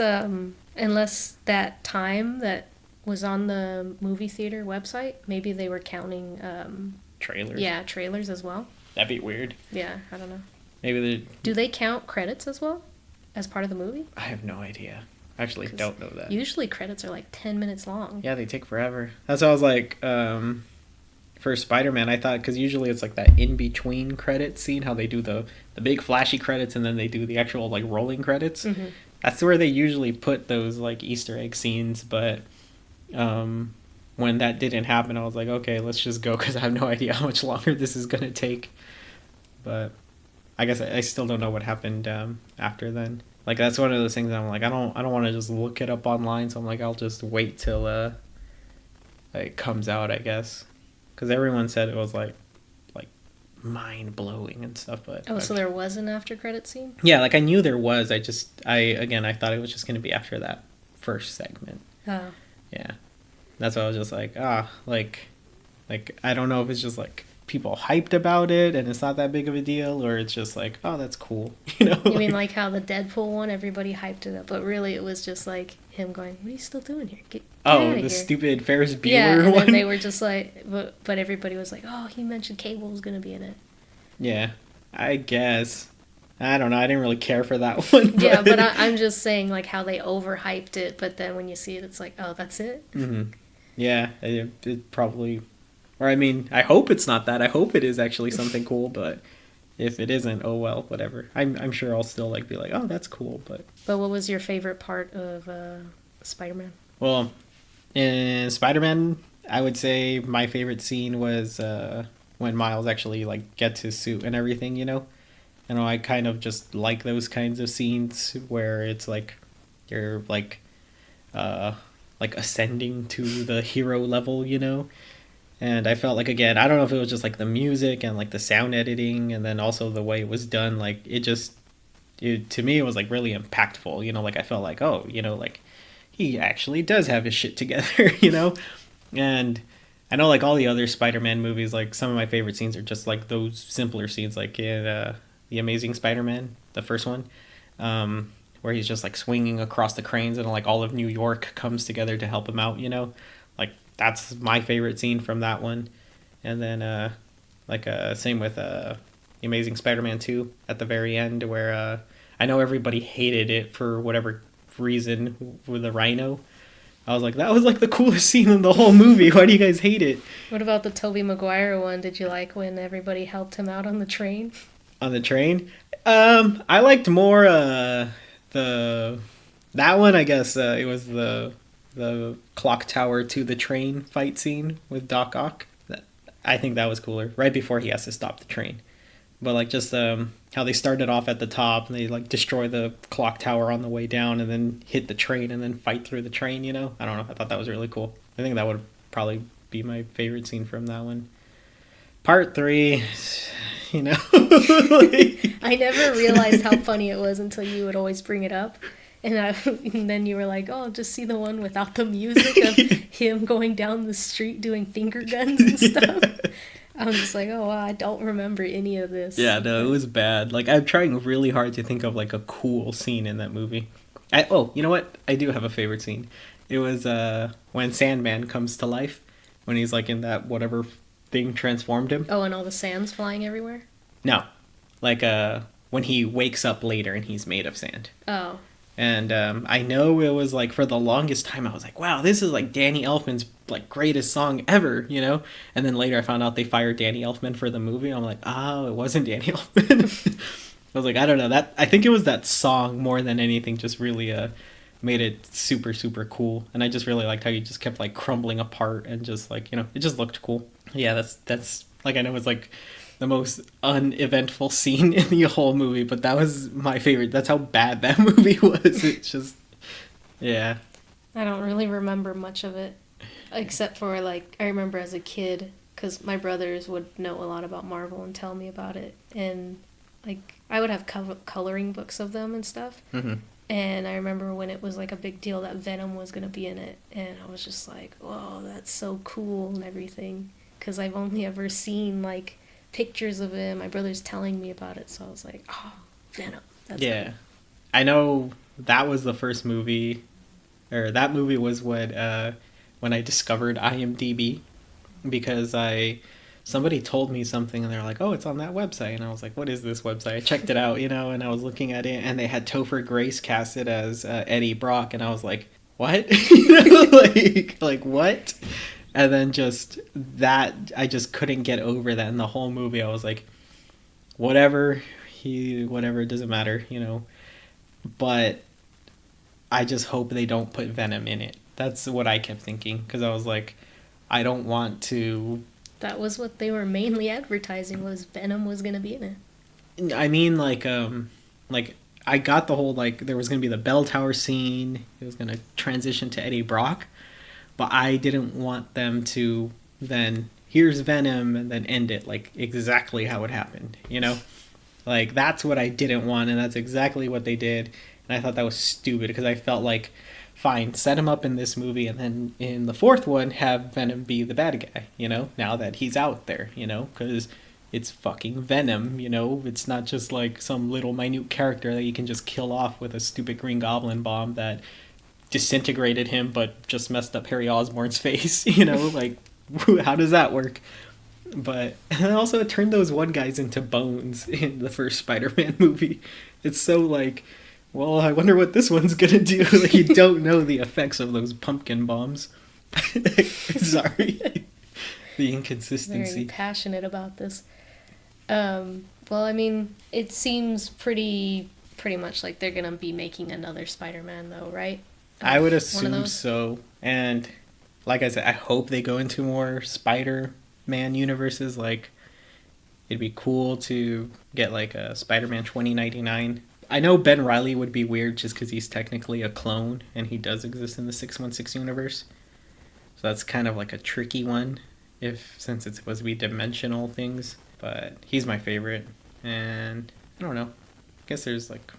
that time that was on the movie theater website, maybe they were counting... trailers? Yeah, trailers as well. That'd be weird. Yeah, I don't know. Maybe Do they count credits as well? As part of the movie? I have no idea. I actually don't know that. Usually credits are like 10 minutes long. Yeah, they take forever. That's why I was like, for Spider-Man, I thought, because usually it's like that in-between credit scene, how they do the big flashy credits and then they do the actual like rolling credits. That's where they usually put those like Easter egg scenes, but when that didn't happen, I was like, okay, let's just go, because I have no idea how much longer this is going to take. But I guess I still don't know what happened after then. Like, that's one of those things that I'm like, I don't want to just look it up online, so I'm like, I'll just wait till it comes out, I guess. Because everyone said it was like mind-blowing and stuff, but... Oh, so there was an after-credit scene? Yeah, like, I knew there was, I thought it was just going to be after that first segment. Oh. Yeah. That's why I was just like, like, I don't know if it's just, like, people hyped about it and it's not that big of a deal, or it's just like, oh, that's cool. You mean like how the Deadpool one, everybody hyped it up, but really it was just like him going, what are you still doing here? Get the here. Stupid Ferris Bueller yeah, and one. Then they were just like, but everybody was like, oh, he mentioned Cable was going to be in it. Yeah, I guess. I don't know, I didn't really care for that one. But... Yeah, but I'm just saying like how they overhyped it, but then when you see it, it's like, oh, that's it? Yeah, it probably... Or, I mean, I hope it's not that. I hope it is actually something cool, but if it isn't, oh well, whatever. I'm sure I'll still, like, be like, oh, that's cool, but... But what was your favorite part of Spider-Man? Well, in Spider-Man, I would say my favorite scene was when Miles actually, like, gets his suit and everything, I kind of just like those kinds of scenes where it's, like, you're, like ascending to the hero level, And I felt like, again, I don't know if it was just like the music and like the sound editing and then also the way it was done, like to me it was like really impactful, like I felt like, oh, like he actually does have his shit together, And I know like all the other Spider-Man movies, like some of my favorite scenes are just like those simpler scenes, like in The Amazing Spider-Man, the first one, where he's just like swinging across the cranes and like all of New York comes together to help him out, Like, that's my favorite scene from that one. And then Like same with The Amazing Spider-Man 2 at the very end, where I know everybody hated it for whatever reason with the Rhino. I was like, that was like the coolest scene in the whole movie. Why do you guys hate it? What about the Tobey Maguire one? Did you like when everybody helped him out on the train? On the train? I liked more the that one. I guess it was the clock tower to the train fight scene with Doc Ock. I think that was cooler. Right before he has to stop the train, but like just how they started off at the top and they like destroy the clock tower on the way down and then hit the train and then fight through the train. You know, I don't know. I thought that was really cool. I think that would probably be my favorite scene from that one. Part 3, you know. Like, I never realized how funny it was until you would always bring it up. And then you were like, oh, just see the one without the music of him going down the street doing finger guns and stuff. Yeah. I was just like, oh, wow, I don't remember any of this. Yeah, no, it was bad. Like, I'm trying really hard to think of, like, a cool scene in that movie. Oh, you know what? I do have a favorite scene. It was when Sandman comes to life, when he's, like, in that whatever thing transformed him. Oh, and all the sand's flying everywhere? No. Like, when he wakes up later and he's made of sand. Oh. And I know it was like for the longest time I was like, wow, this is like Danny Elfman's like greatest song ever, you know? And then later I found out they fired Danny Elfman for the movie. I'm like, oh, it wasn't Danny Elfman. I was like, I don't know. That I think it was that song more than anything just really made it super, super cool. And I just really liked how you just kept like crumbling apart and just like, you know, it just looked cool. Yeah, that's like, I know it's like the most uneventful scene in the whole movie, but that was my favorite. That's how bad that movie was. It's just, yeah. I don't really remember much of it, except for, like, I remember as a kid, because my brothers would know a lot about Marvel and tell me about it, and, like, I would have coloring books of them and stuff, Mm-hmm. and I remember when it was, like, a big deal that Venom was going to be in it, and I was just like, whoa, that's so cool and everything, because I've only ever seen, like, pictures of him. My brother's telling me about it, so I was like, oh, Venom. That's Yeah. cool. I know that was the first movie, or that movie was what, when I discovered IMDb, because somebody told me something and they're like, oh, it's on that website. And I was like, what is this website? I checked it out, you know, and I was looking at it and they had Topher Grace casted as Eddie Brock. And I was like, what? You know, like what? And then just that, I just couldn't get over that. In the whole movie, I was like, whatever, it doesn't matter, you know. But I just hope they don't put Venom in it. That's what I kept thinking, because I was like, I don't want to. That was what they were mainly advertising, was Venom was going to be in it. I mean, like I got the whole, like, there was going to be the bell tower scene. It was going to transition to Eddie Brock. But I didn't want them to then, here's Venom, and then end it, like, exactly how it happened, you know? Like, that's what I didn't want, and that's exactly what they did. And I thought that was stupid, because I felt like, fine, set him up in this movie, and then in the fourth one, have Venom be the bad guy, you know? Now that he's out there, you know? Because it's fucking Venom, you know? It's not just, like, some little minute character that you can just kill off with a stupid Green Goblin bomb that disintegrated him but just messed up Harry Osborn's face, you know, like, how does that work? But and also it turned those one guys into bones in the first Spider-Man movie. It's so like, well, I wonder what this one's gonna do. Like, you don't know the effects of those pumpkin bombs. Sorry. The inconsistency. Very passionate about this. Well, I mean, it seems pretty much like they're gonna be making another Spider-Man, though, right? I would assume so. And like I said, I hope they go into more Spider-Man universes. Like, it'd be cool to get like a Spider-Man 2099. I know Ben Reilly would be weird just because he's technically a clone and he does exist in the 616 universe. So that's kind of like a tricky one, since it's supposed to be dimensional things. But he's my favorite. And I don't know. I guess there's like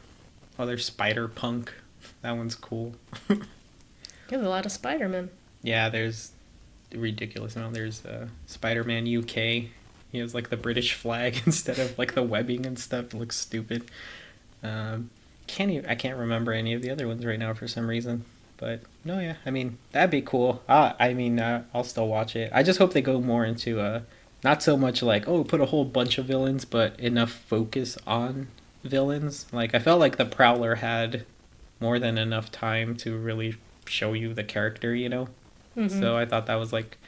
other Spider-Punk. That one's cool. There's a lot of Spider-Man. Yeah, there's a ridiculous amount. There's Spider-Man UK. He has like the British flag instead of like the webbing and stuff. It looks stupid. I can't remember any of the other ones right now for some reason. But no, yeah, I mean, that'd be cool. I'll still watch it. I just hope they go more into not so much like, oh, put a whole bunch of villains, but enough focus on villains. Like, I felt like the Prowler had more than enough time to really show you the character, you know? Mm-hmm. So I thought that was like,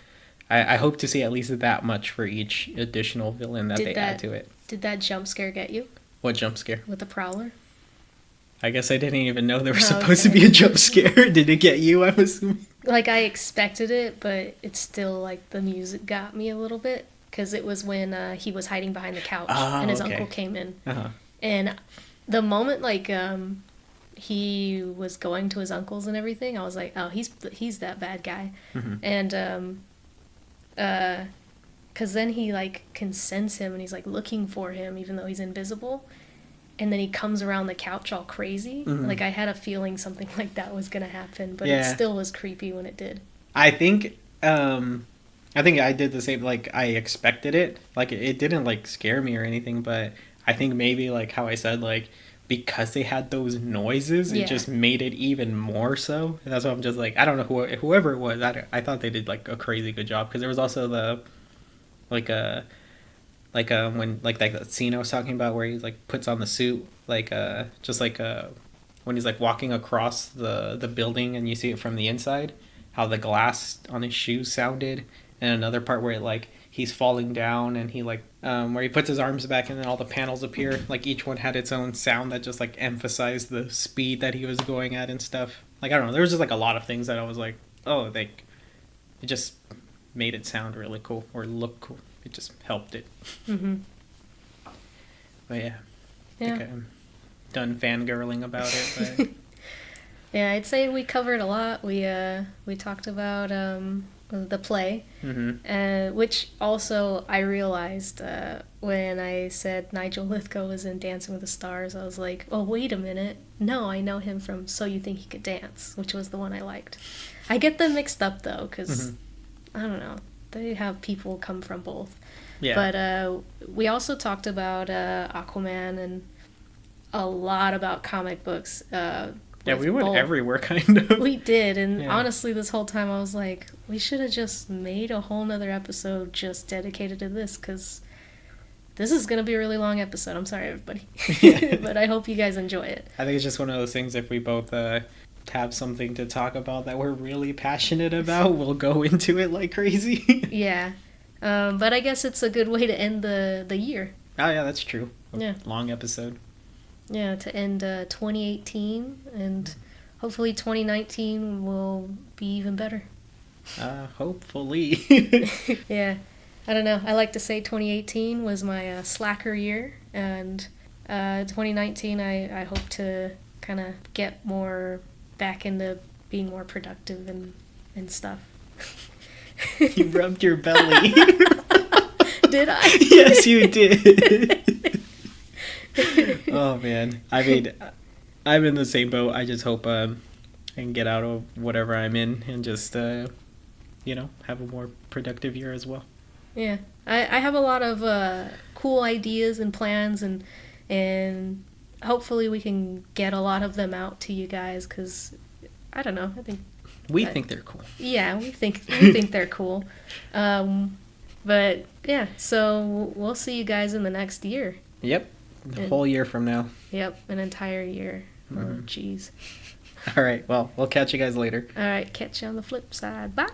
I hope to see at least that much for each additional villain that they add to it. Did that jump scare get you What jump scare? with the Prowler? I guess I didn't even know there was Oh, supposed to okay. be a jump scare. Did it get you, I'm assuming? Like, I expected it, but it's still, like, the music got me a little bit. Because it was when he was hiding behind the couch and his okay. uncle came in. Uh-huh. And the moment, like, he was going to his uncle's and everything, I was like, oh, he's that bad guy. Mm-hmm. And, because then he, like, can sense him and he's, like, looking for him even though he's invisible. And then he comes around the couch all crazy. Mm-hmm. Like, I had a feeling something like that was going to happen, but it Yeah. still was creepy when it did. I think I did the same. Like, I expected it. Like, it didn't like scare me or anything, but I think maybe like how I said, like, because they had those noises, Yeah. it just made it even more so. And that's why I'm just like, I don't know whoever it was. I thought they did like a crazy good job, because there was also the when like that scene I was talking about where he like puts on the suit, like just like when he's like walking across the building and you see it from the inside, how the glass on his shoes sounded, and another part where like he's falling down and he like where he puts his arms back and then all the panels appear, like each one had its own sound that just like emphasized the speed that he was going at and stuff. Like, I don't know, there was just like a lot of things that I was like, oh, like it just made it sound really cool or look cool. It just helped it. Mm-hmm. But yeah, I Yeah. think I'm done fangirling about it. But Yeah, I'd say we covered a lot. We talked about the play, which also I realized when I said Nigel Lithgow was in Dancing with the Stars. I was like, oh, wait a minute. No, I know him from So You Think He Could Dance, which was the one I liked. I get them mixed up, though, because, I don't know, they have people come from both. yeah, But we also talked about Aquaman and a lot about comic books. yeah, with we went both. everywhere kind of. We did, and Yeah. honestly, this whole time I was like, we should have just made a whole nother episode just dedicated to this, because this is going to be a really long episode. I'm sorry, everybody. Yeah. But I hope you guys enjoy it. I think it's just one of those things, if we both have something to talk about that we're really passionate about, we'll go into it like crazy. Yeah. But I guess it's a good way to end the year. Oh yeah, that's true. Yeah. Long episode. Yeah, to end 2018, and hopefully 2019 will be even better. Hopefully. Yeah, I don't know. I like to say 2018 was my slacker year, and 2019 I hope to kind of get more back into being more productive and stuff. You rubbed your belly. Did I? Yes, you did. Oh man, I mean, I'm in the same boat. I just hope I can get out of whatever I'm in and just have a more productive year as well. Yeah, I have a lot of cool ideas and plans, and hopefully we can get a lot of them out to you guys, because I don't know, I think We think they're cool. yeah, we think they're cool. But yeah, so we'll see you guys in the next year. Yep, the whole year from now. Yep, an entire year. Oh, jeez. All right, well, we'll catch you guys later. All right, catch you on the flip side. Bye.